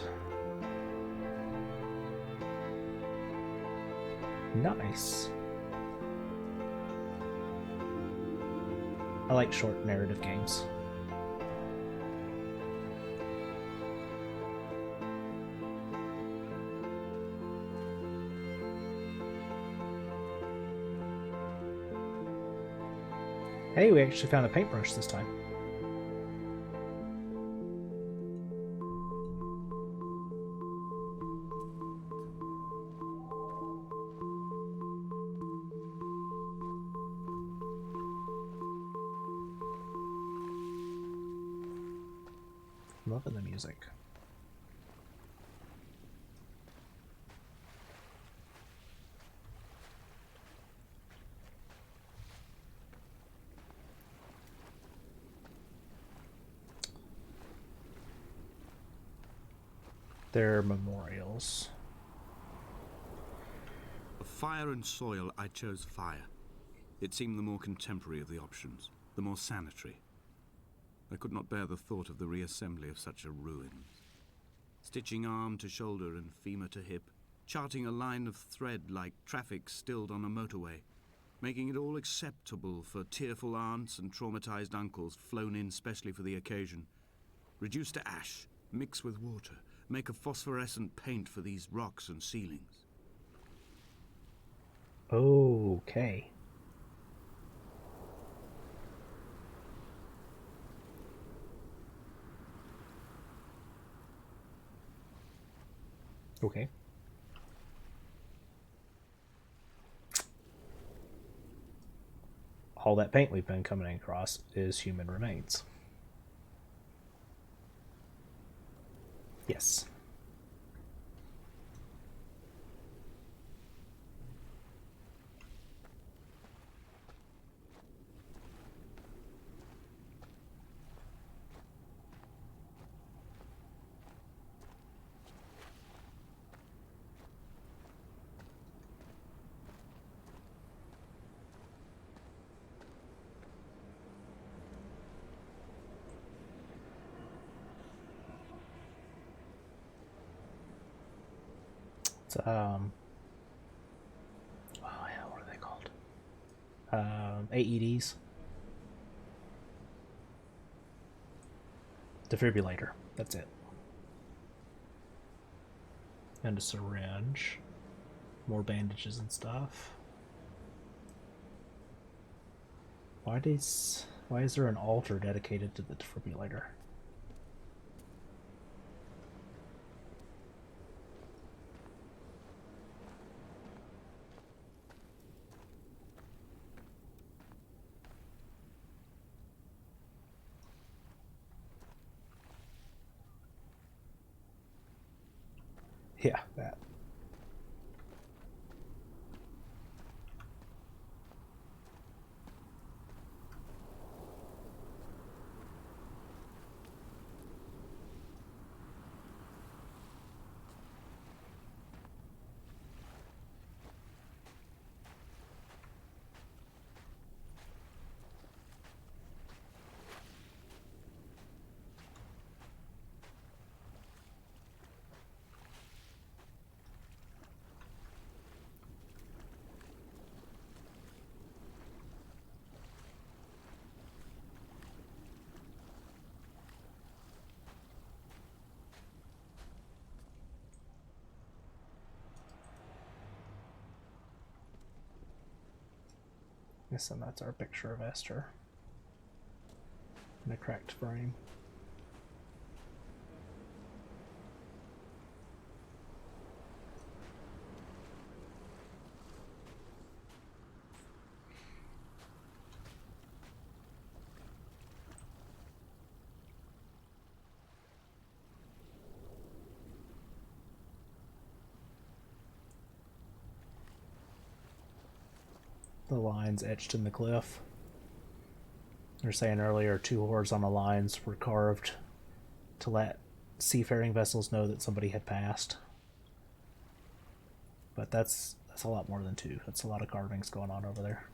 Nice. I like short narrative games. Hey, we actually found a paintbrush this time. Loving the music. Their memorials. Of fire and soil, I chose fire. It seemed the more contemporary of the options, the more sanitary. I could not bear the thought of the reassembly of such a ruin. Stitching arm to shoulder and femur to hip, charting a line of thread like traffic stilled on a motorway, making it all acceptable for tearful aunts and traumatized uncles flown in specially for the occasion. Reduce to ash, mix with water, make a phosphorescent paint for these rocks and ceilings. Okay. Okay. All that paint we've been coming across is human remains. Yes. It's, oh yeah, what are they called? AEDs. Defibrillator. That's it. And a syringe. More bandages and stuff. Why is there an altar dedicated to the defibrillator? Yeah, that. Yes, and that's our picture of Esther in a cracked frame. The lines etched in the cliff. They're saying earlier 2 horizontal lines were carved to let seafaring vessels know that somebody had passed. But that's a lot more than 2. That's a lot of carvings going on over there.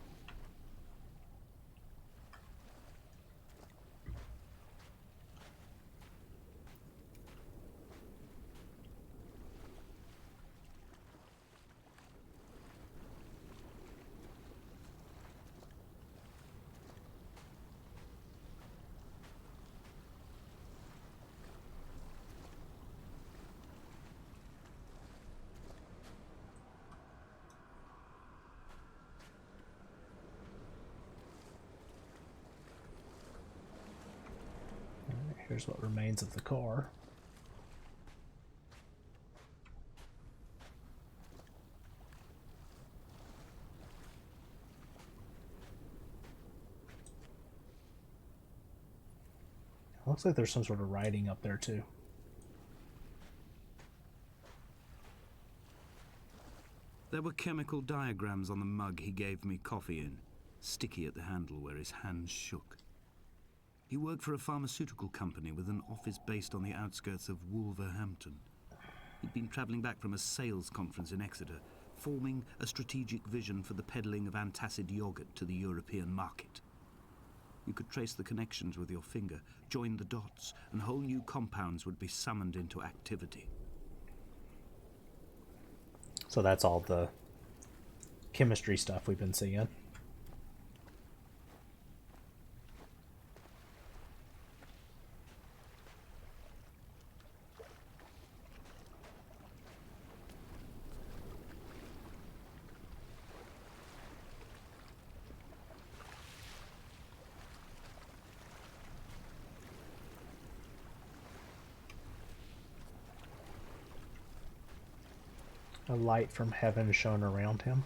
Here's what remains of the car. It looks like there's some sort of writing up there too. There were chemical diagrams on the mug he gave me coffee in, sticky at the handle where his hands shook. He worked for a pharmaceutical company with an office based on the outskirts of Wolverhampton. He'd been travelling back from a sales conference in Exeter, forming a strategic vision for the peddling of antacid yogurt to the European market. You could trace the connections with your finger, join the dots, and whole new compounds would be summoned into activity. So that's all the chemistry stuff we've been seeing. A light from heaven shone around him.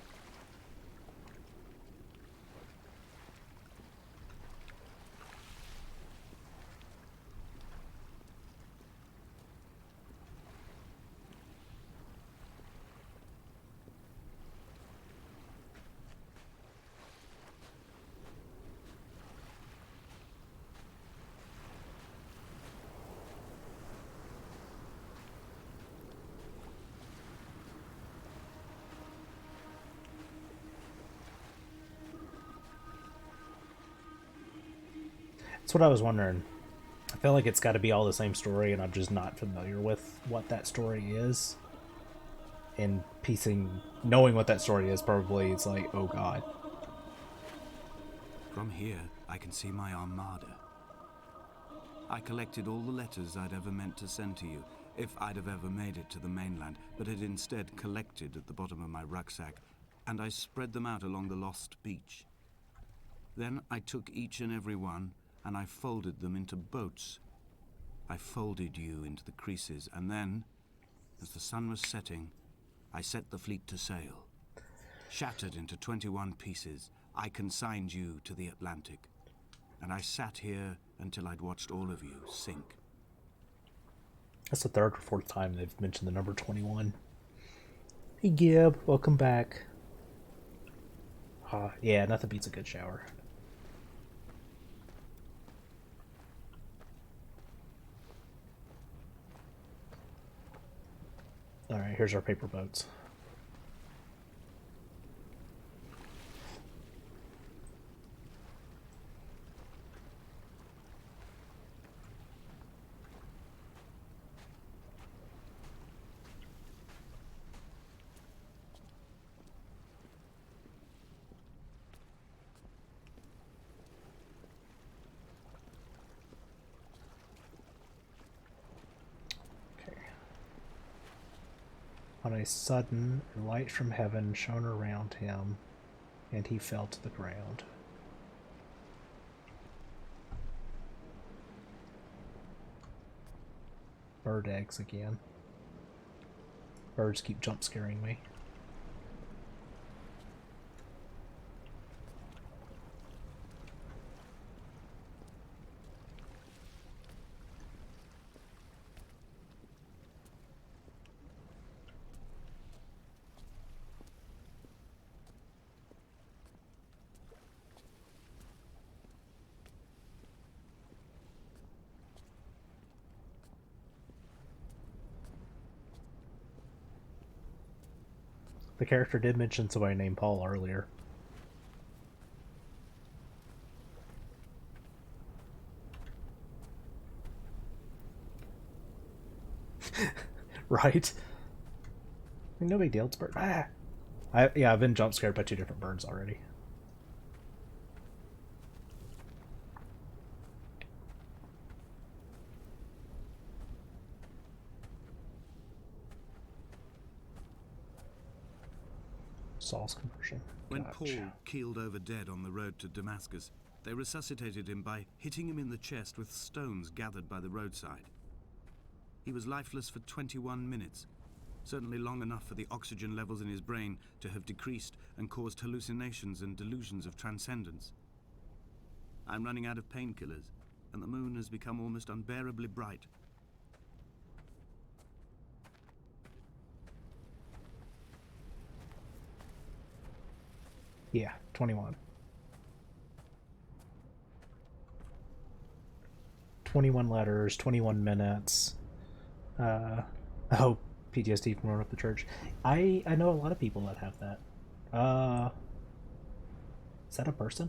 That's what I was wondering. I feel like it's got to be all the same story, and I'm just not familiar with what that story is. And knowing what that story is, probably it's like, oh god. From here, I can see my armada. I collected all the letters I'd ever meant to send to you, if I'd have ever made it to the mainland, but had instead collected at the bottom of my rucksack, and I spread them out along the lost beach. Then I took each and every one, and I folded them into boats. I folded you into the creases, and then, as the sun was setting, I set the fleet to sail. Shattered into 21 pieces, I consigned you to the Atlantic, and I sat here until I'd watched all of you sink. That's the 3rd or 4th time they've mentioned the number 21. Hey Gib, welcome back. Yeah, nothing beats a good shower. Alright, here's our paper boats. On a sudden, a light from heaven shone around him, And he fell to the ground. Bird eggs again. Birds keep jump scaring me. The character did mention somebody named Paul earlier. Right? I mean, no big deal. It's bird. Ah. I've been jump scared by 2 different birds already. Saul's conversion. When Gotcha. Paul keeled over dead on the road to Damascus, they resuscitated him by hitting him in the chest with stones gathered by the roadside. He was lifeless for 21 minutes, certainly long enough for the oxygen levels in his brain to have decreased and caused hallucinations and delusions of transcendence. I'm running out of painkillers, and the moon has become almost unbearably bright. Yeah, 21. 21 letters, 21 minutes. Oh, PTSD from growing up the church. I know a lot of people that have that. Is that a person?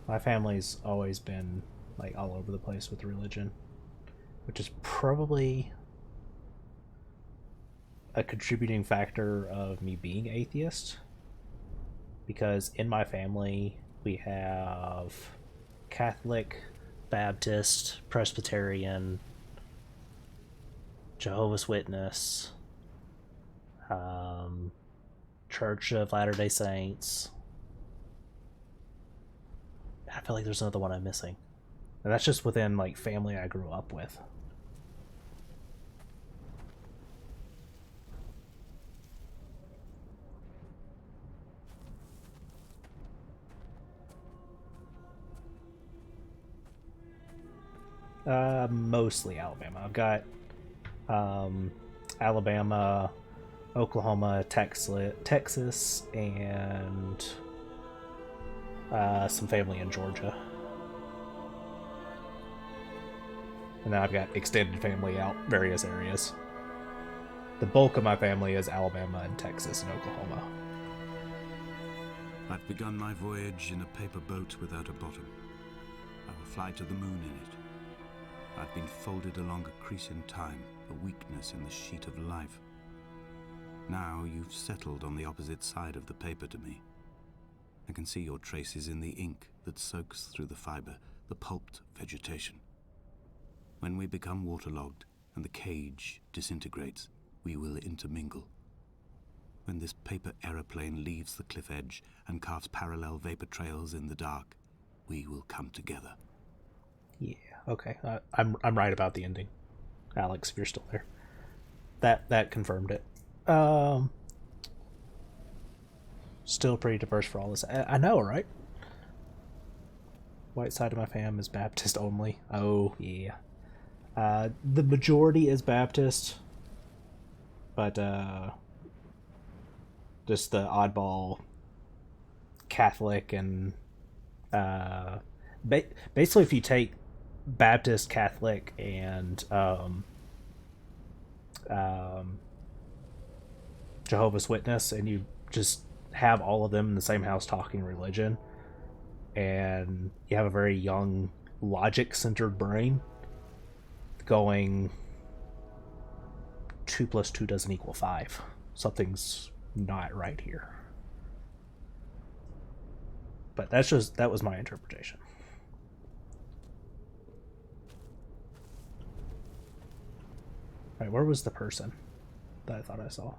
My family's always been like all over the place with religion, which is probably a contributing factor of me being atheist, because in my family we have Catholic, Baptist, Presbyterian, Jehovah's Witness, Church of Latter-day Saints. I feel like there's another one I'm missing, and that's just within like family I grew up with. Mostly Alabama. I've got Alabama, Oklahoma, Texas, and some family in Georgia. And then I've got extended family out various areas. The bulk of my family is Alabama and Texas and Oklahoma. I've begun my voyage in a paper boat without a bottom. I will fly to the moon in it. I've been folded along a crease in time, a weakness in the sheet of life. Now you've settled on the opposite side of the paper to me. I can see your traces in the ink that soaks through the fiber, the pulped vegetation. When we become waterlogged and the cage disintegrates, we will intermingle. When this paper aeroplane leaves the cliff edge and carves parallel vapor trails in the dark, we will come together. Yeah, okay. I'm right about the ending, Alex. If you're still there, that confirmed it. Still pretty diverse for all this. I know, right? White side of my fam is Baptist only. Oh yeah. The majority is Baptist, but just the oddball Catholic and basically if you take Baptist, Catholic, and Jehovah's Witness, and you just have all of them in the same house talking religion, and you have a very young, logic-centered brain going 2 plus 2 doesn't equal 5. Something's not right here. But that was my interpretation. Right, where was the person that I thought I saw?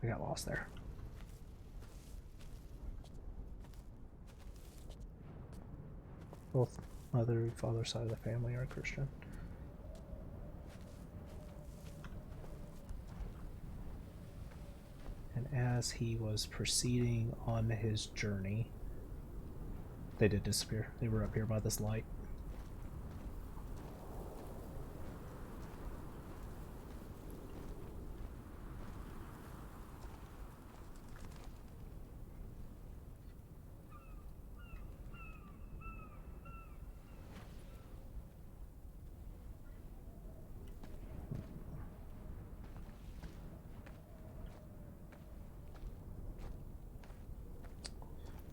I got lost there. Both mother and father side of the family are Christian. And as he was proceeding on his journey, they did disappear. They were up here by this light.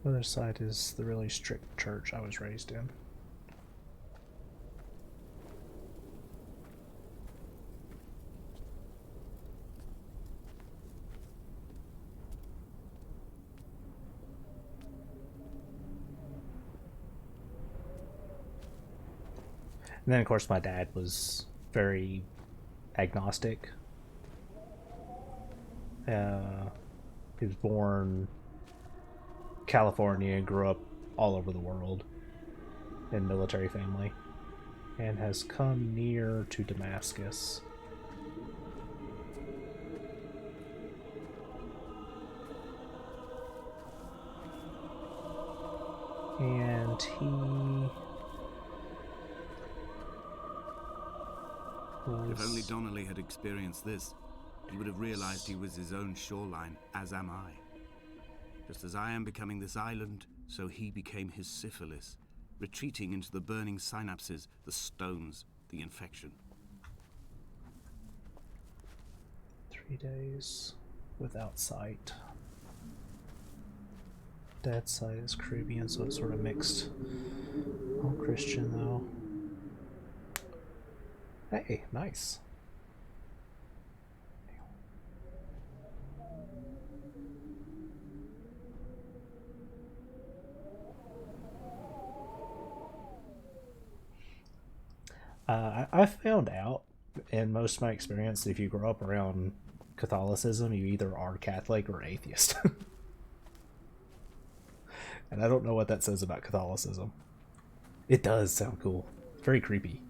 The other side is the really strict church I was raised in. And then, of course, my dad was very agnostic. He was born California, grew up all over the world in military family, and has come near to Damascus. And he If only Donnelly had experienced this, he would have realized he was his own shoreline, as am I. Just as I am becoming this island, so he became his syphilis, retreating into the burning synapses, the stones, the infection. 3 days without sight. Dad's side is Caribbean, so it's sort of mixed. All Christian, though. Hey, nice. I found out in most of my experience that if you grow up around Catholicism, you either are Catholic or atheist. And I don't know what that says about Catholicism. It does sound cool. Very creepy.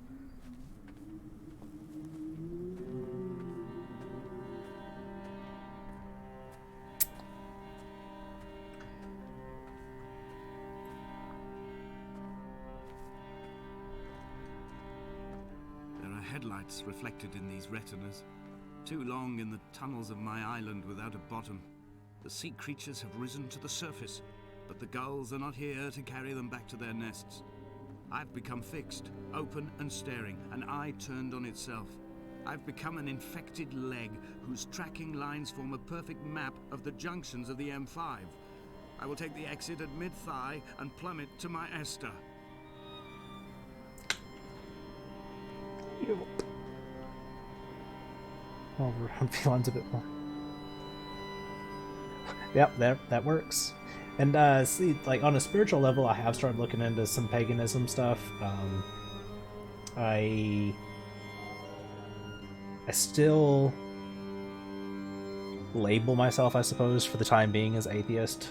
There are headlights reflected in these retinas. Too long in the tunnels of my island without a bottom. The sea creatures have risen to the surface, but the gulls are not here to carry them back to their nests. I've become fixed, open and staring, an eye turned on itself. I've become an infected leg whose tracking lines form a perfect map of the junctions of the M5. I will take the exit at mid-thigh and plummet to my Esther. I'll run feelings a bit more. Yep, that works. And see, like on a spiritual level, I have started looking into some paganism stuff. I still label myself, I suppose, for the time being as atheist.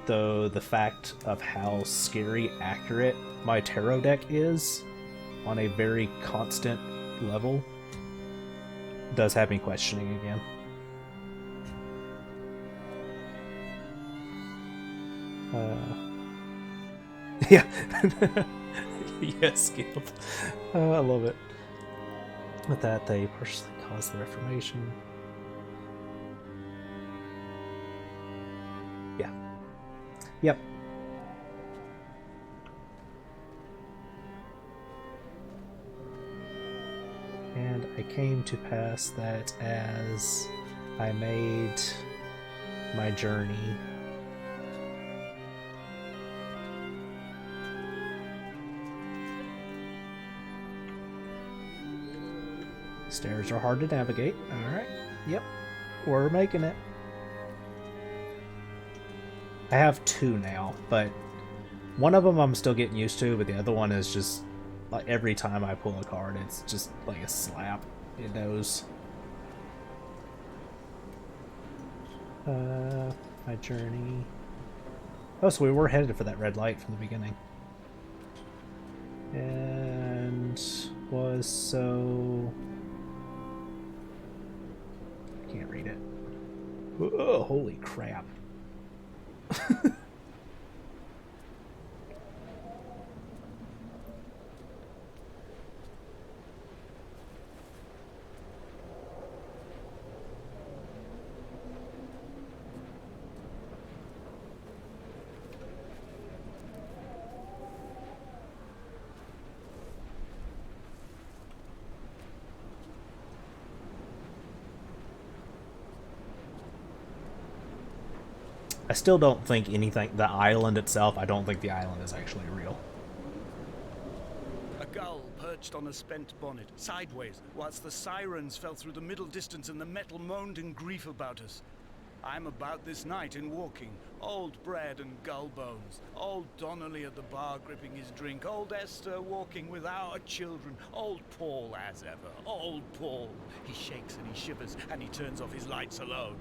Though the fact of how scary accurate my tarot deck is on a very constant level does have me questioning again. Yeah. Yes, Gil. I love it. With that, they partially caused the Reformation. Yeah. Yep. And I came to pass that as I made my journey stairs are hard to navigate. Alright. Yep. We're making it. I have two now, but one of them I'm still getting used to, but the other one is just like every time I pull a card, it's just like a slap. It knows. My journey. Oh, so we were headed for that red light from the beginning. And was so... Can't read it. Oh, holy crap. I still don't think anything... The island itself, I don't think the island is actually real. A gull perched on a spent bonnet, sideways, whilst the sirens fell through the middle distance and the metal moaned in grief about us. I'm about this night in walking, old bread and gull bones, old Donnelly at the bar gripping his drink, old Esther walking with our children, old Paul as ever, old Paul. He shakes and he shivers and he turns off his lights alone.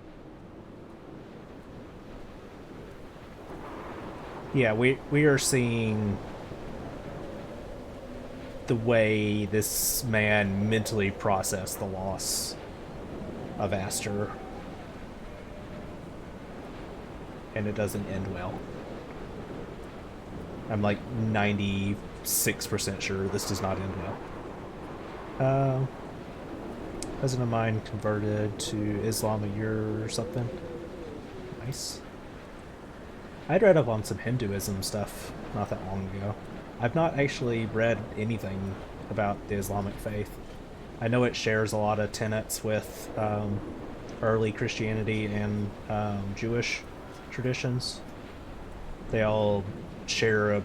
Yeah, we are seeing the way this man mentally processed the loss of Esther. And it doesn't end well. I'm like 96% sure this does not end well. Cousin of mine converted to Islam a year or something. Nice. I'd read up on some Hinduism stuff not that long ago. I've not actually read anything about the Islamic faith. I know it shares a lot of tenets with early Christianity and Jewish traditions. They all share a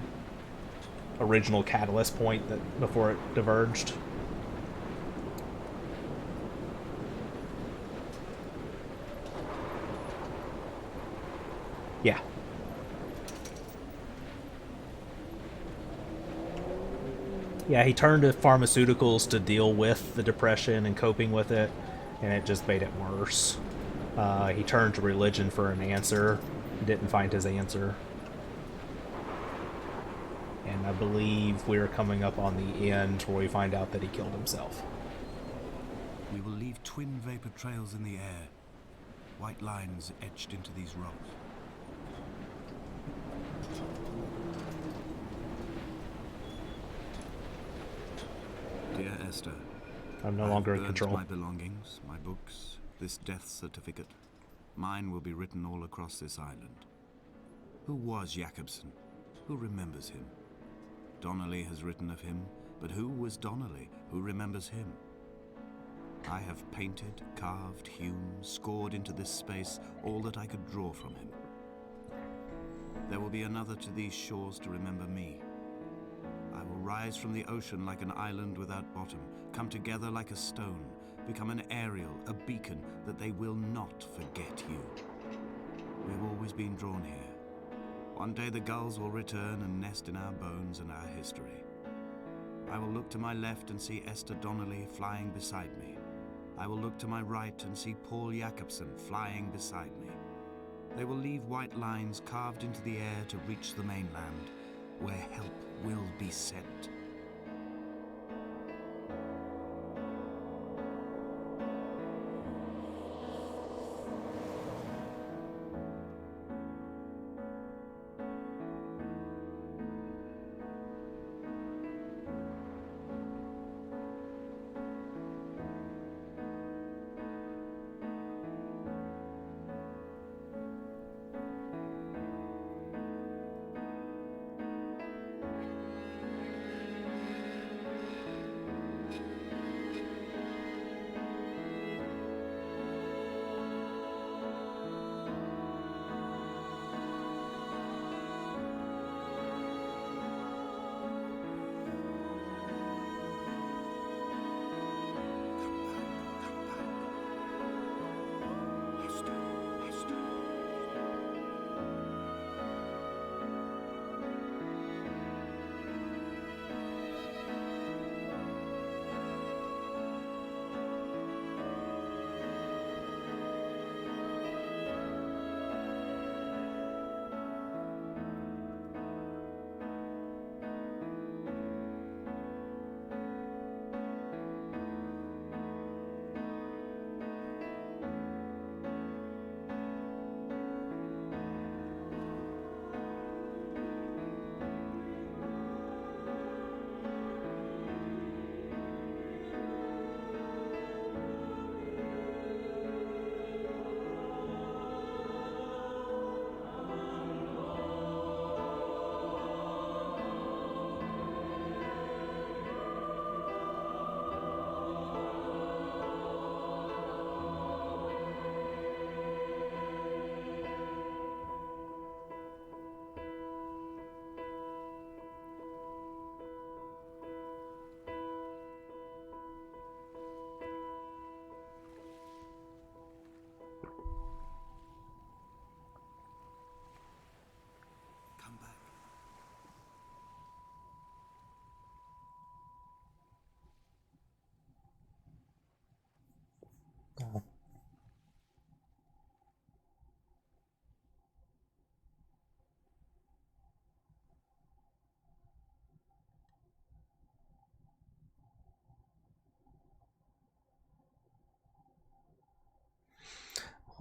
original catalyst point that before it diverged. Yeah. Yeah, he turned to pharmaceuticals to deal with the depression and coping with it, and it just made it worse. He turned to religion for an answer, didn't find his answer. And I believe we're coming up on the end where we find out that he killed himself. We will leave twin vapor trails in the air, white lines etched into these rocks. Dear Esther, I'm no longer in burnt control. my belongings, my books, this death certificate. Mine will be written all across this island. Who was Jakobsen? Who remembers him? Donnelly has written of him, but who was Donnelly? Who remembers him? I have painted, carved, hewn, scored into this space all that I could draw from him. There will be another to these shores to remember me. I will rise from the ocean like an island without bottom, come together like a stone, become an aerial, a beacon, that they will not forget you. We've always been drawn here. One day the gulls will return and nest in our bones and our history. I will look to my left and see Esther Donnelly flying beside me. I will look to my right and see Paul Jakobsen flying beside me. They will leave white lines carved into the air to reach the mainland, where help will be sent.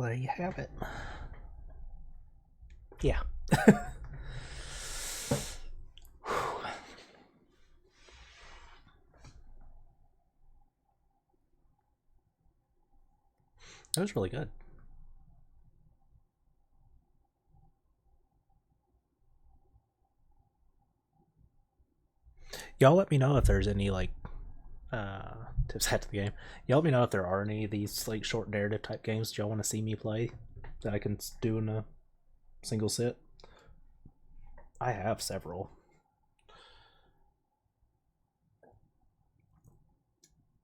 Well, there you have it. Yeah. That was really good. Y'all let me know if there's any like tips at the game. Y'all let me know if there are any of these like short narrative type games y'all want to see me play that I can do in a single sit. I have several.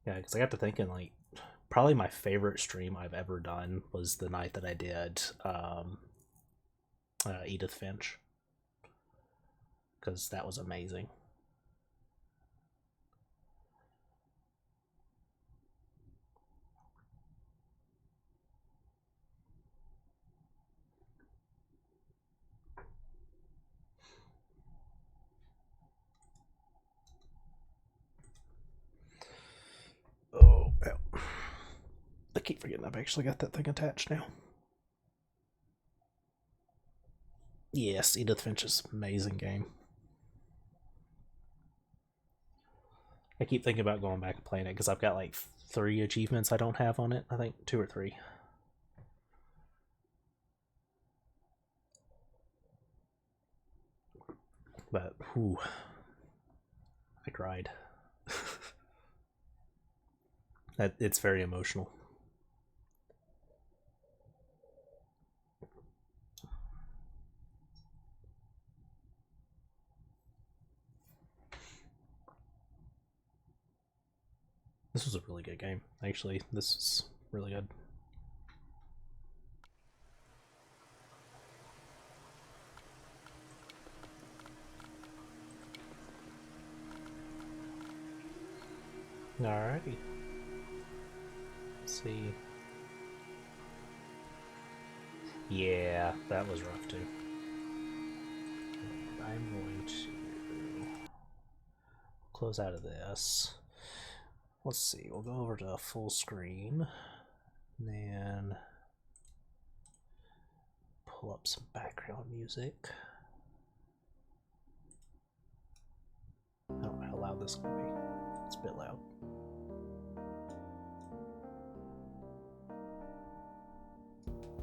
Yeah, because I got to thinking like probably my favorite stream I've ever done was the night that I did Edith Finch, because that was amazing. Oh, well. I keep forgetting I've actually got that thing attached now. Yes, Edith Finch is an amazing game. I keep thinking about going back and playing it because I've got like 3 achievements I don't have on it. I think 2 or 3. But, whew, I cried. It's very emotional. This was a really good game. Actually, this is really good. Alrighty. Let's see. Yeah, that was rough too. I'm going to close out of this. Let's see, we'll go over to full screen and then pull up some background music. I don't know how loud this is going to be. It's a bit loud.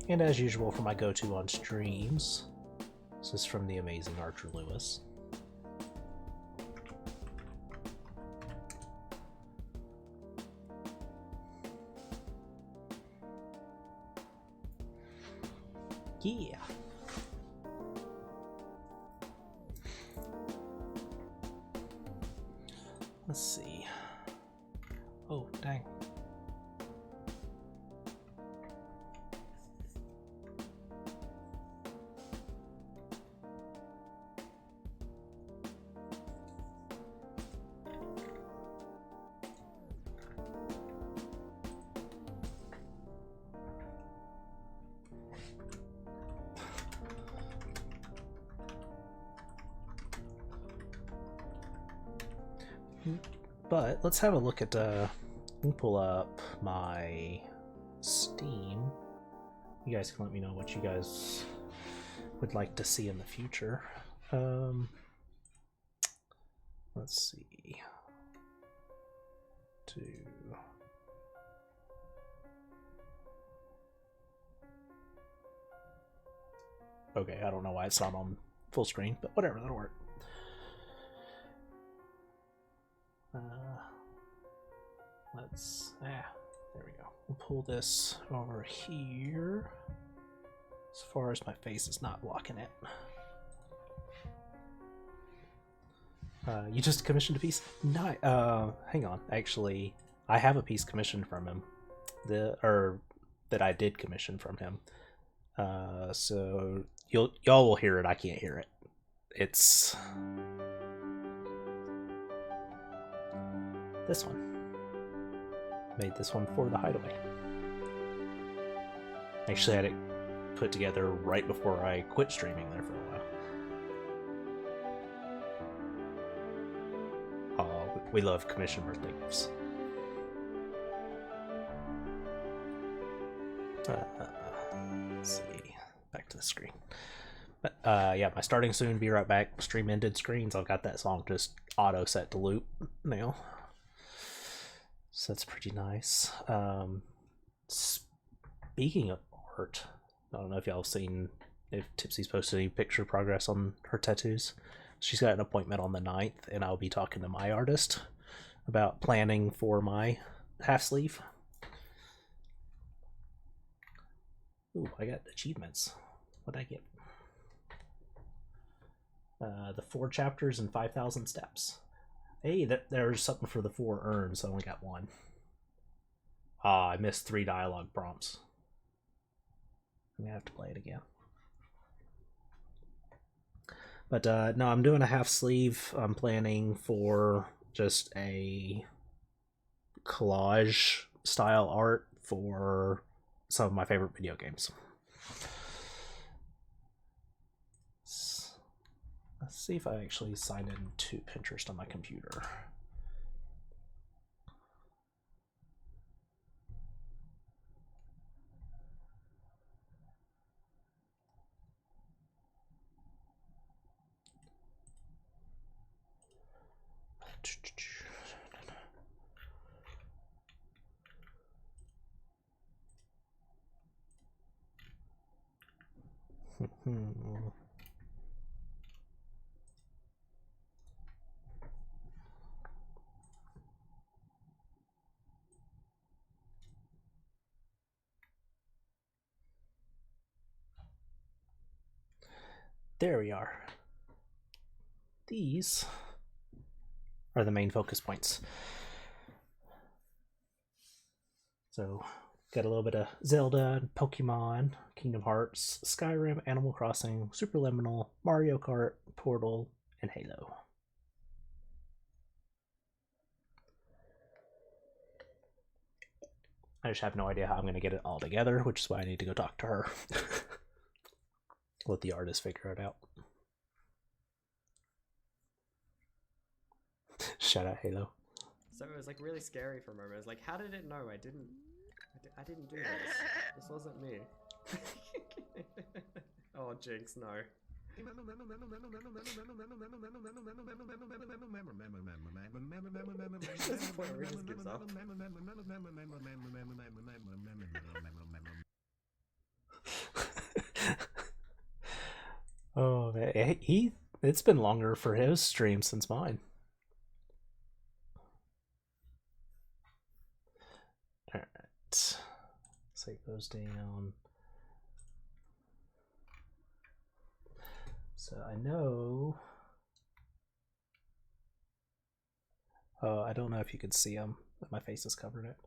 And as usual for my go-to on streams, this is from the amazing Archer Lewis. Yeah. Let's see. Oh, dang. But let's have a look at let me pull up my Steam. You guys can let me know what you guys would like to see in the future. Let's see. Okay, I don't know why it's not on full screen, but whatever, that'll work. There we go. We'll pull this over here as far as my face is not blocking it. You just commissioned a piece? No, hang on. Actually, I have a piece commissioned from him. That I did commission from him. So y'all will hear it. I can't hear it. It's this one. Made this one for the Hideaway. Actually, I had it put together right before I quit streaming there for a while. Oh, we love commission birthday gifts. this screen. But yeah, my starting soon, be right back. Stream ended screens. I've got that song just auto set to loop now. So that's pretty nice. Speaking of art, I don't know if y'all have seen if Tipsy's posted any picture progress on her tattoos. She's got an appointment on the 9th, and I'll be talking to my artist about planning for my half sleeve. Ooh, I got achievements. What'd I get? The 4 chapters and 5,000 steps. Hey, there's something for the 4 urns. I only got 1. Ah, I missed 3 dialogue prompts. I'm gonna have to play it again. But no, I'm doing a half sleeve. I'm planning for just a collage style art for some of my favorite video games. Let's see if I actually sign in to Pinterest on my computer. There we are. These are the main focus points. So, got a little bit of Zelda, Pokemon, Kingdom Hearts, Skyrim, Animal Crossing, Superliminal, Mario Kart, Portal, and Halo. I just have no idea how I'm going to get it all together, which is why I need to go talk to her. Let the artist figure it out. Shout out Halo. So it was like really scary for a moment. I was like, how did it know I didn't do this? This wasn't me. Oh, Jinx, no. This is where he just gives up. Oh, it's been longer for his stream since mine. Alright. Take those down. So I know... Oh, I don't know if you can see them, but my face is covering it.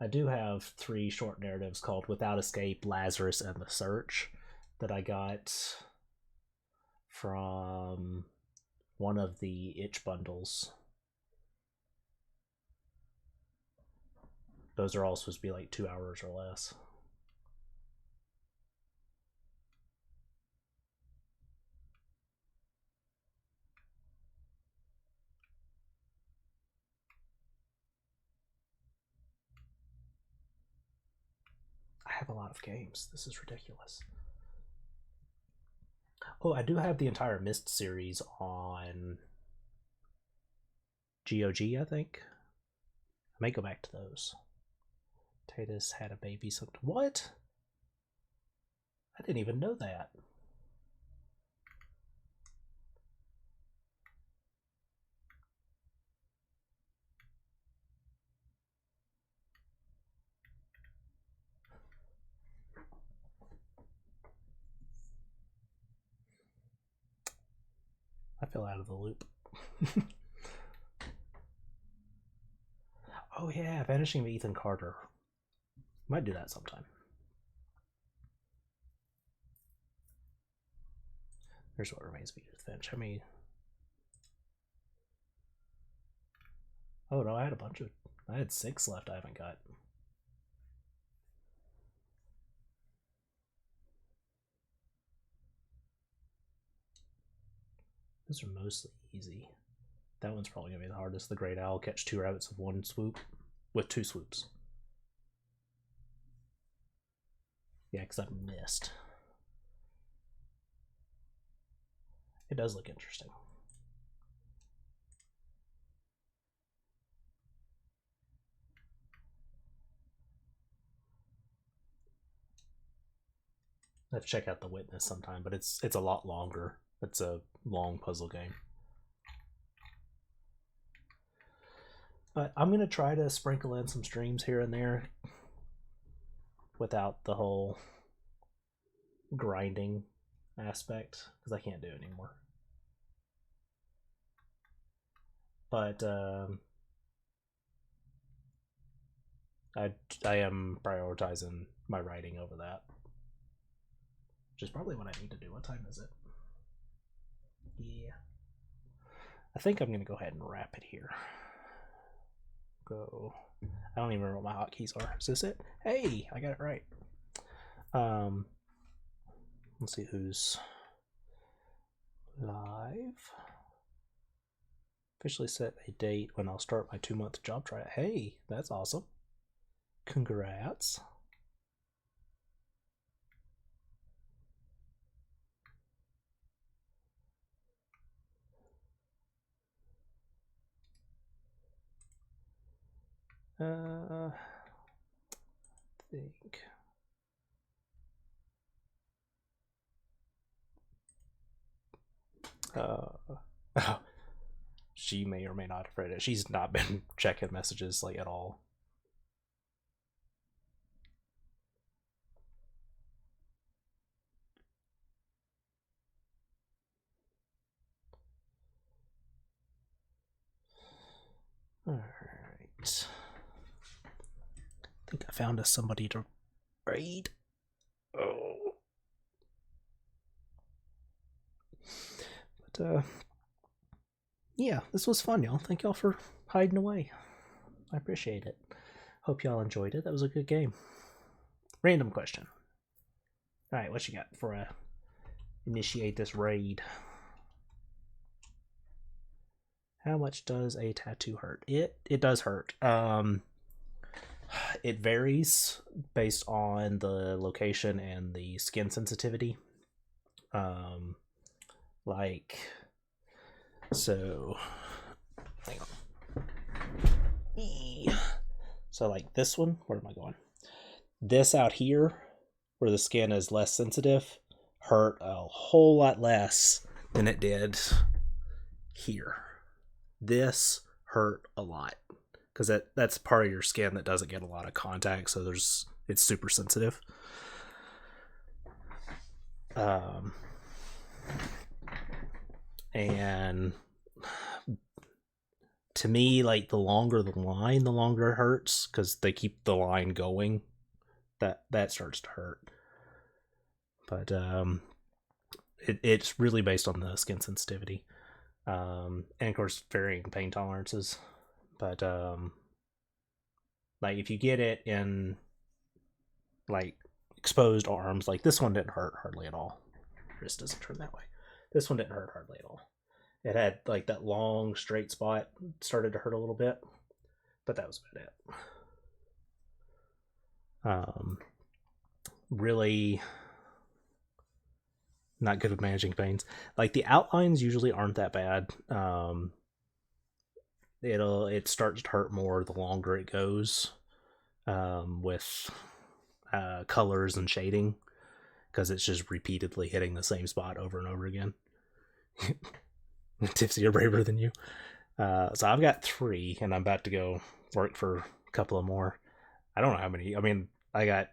I do have 3 short narratives called Without Escape, Lazarus, and The Search that I got from one of the itch bundles. Those are all supposed to be like 2 hours or less. I have a lot of games. This is ridiculous. Oh, I do have the entire Myst series on GOG, I think. I may go back to those. Tatus had a baby. What? I didn't even know that. I fell out of the loop. Oh yeah, Vanishing of Ethan Carter. Might do that sometime. Here's what remains of Edith Finch. How many? Oh no, I had 6 left I haven't got. Those are mostly easy. That one's probably gonna be the hardest. The Great Owl, catch 2 rabbits with 1 swoop. With 2 swoops. Yeah, because I've missed. It does look interesting. I have to check out The Witness sometime, but it's a lot longer. It's a long puzzle game. But I'm gonna try to sprinkle in some streams here and there without the whole grinding aspect, because I can't do it anymore. But I am prioritizing my writing over that, which is probably what I need to do. What time is it? Yeah, I think I'm gonna go ahead and wrap it here. Go. I don't even remember what my hotkeys are. Is this it? Hey, I got it right. Let's see who's live. Officially set a date when I'll start my 2-month job trial. Hey, that's awesome. Congrats. I think. She may or may not have read it. She's not been checking messages like at all. All right. I think I found us somebody to raid. Oh. But yeah, this was fun, y'all. Thank y'all for hiding away. I appreciate it. Hope y'all enjoyed it. That was a good game. Random question. All right, what you got before I initiate this raid? How much does a tattoo hurt? It does hurt. It varies based on the location and the skin sensitivity. Like, so, hang on. So like this one, where am I going? This out here, where the skin is less sensitive, hurt a whole lot less than it did here. This hurt a lot because that's part of your skin that doesn't get a lot of contact, so it's super sensitive. And to me, like, the longer the line, the longer it hurts, because they keep the line going. That starts to hurt. But it's really based on the skin sensitivity, and of course varying pain tolerances. But like, if you get it in like exposed arms, like this one didn't hurt hardly at all. Wrist doesn't turn that way. This one didn't hurt hardly at all. It had like that long straight spot started to hurt a little bit, but that was about it. Really not good with managing pains. Like, the outlines usually aren't that bad. It starts to hurt more the longer it goes, with colors and shading, because it's just repeatedly hitting the same spot over and over again. Tipsy are braver than you. So I've got 3, and I'm about to go work for a couple of more. I don't know how many. I mean, I got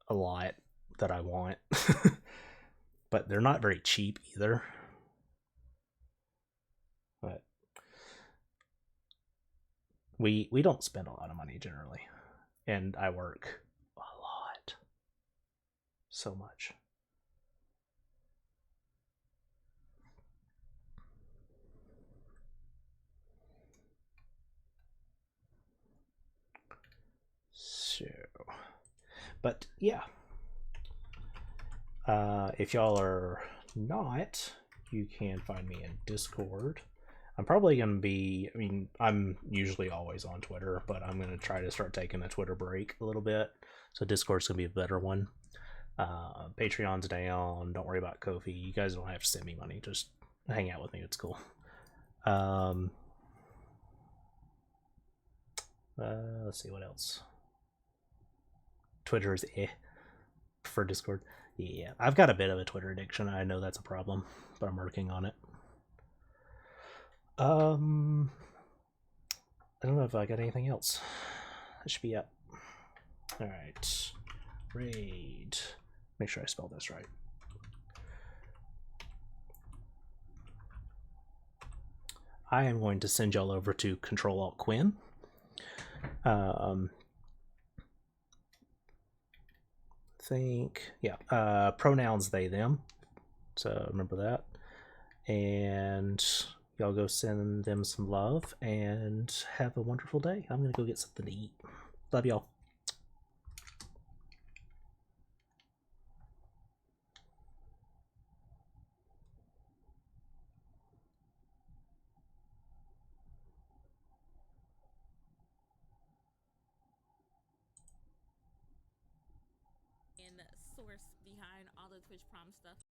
a lot that I want, but they're not very cheap either. But we don't spend a lot of money generally, and I work a lot, so much. So, but yeah, if y'all are not, you can find me in Discord. I'm probably going to be, I mean, I'm usually always on Twitter, but I'm going to try to start taking a Twitter break a little bit. So Discord's going to be a better one. Patreon's down. Don't worry about Ko-fi. You guys don't have to send me money. Just hang out with me. It's cool. Let's see what else. Twitter is for Discord. Yeah, I've got a bit of a Twitter addiction. I know that's a problem, but I'm working on it. I don't know if I got anything else. That should be up. All right, raid. Make sure I spell this right. I am going to send y'all over to Control Alt Quinn. Pronouns they them, so remember that, and y'all go send them some love and have a wonderful day. I'm gonna go get something to eat. Love y'all. And source behind all the Twitch prom stuff.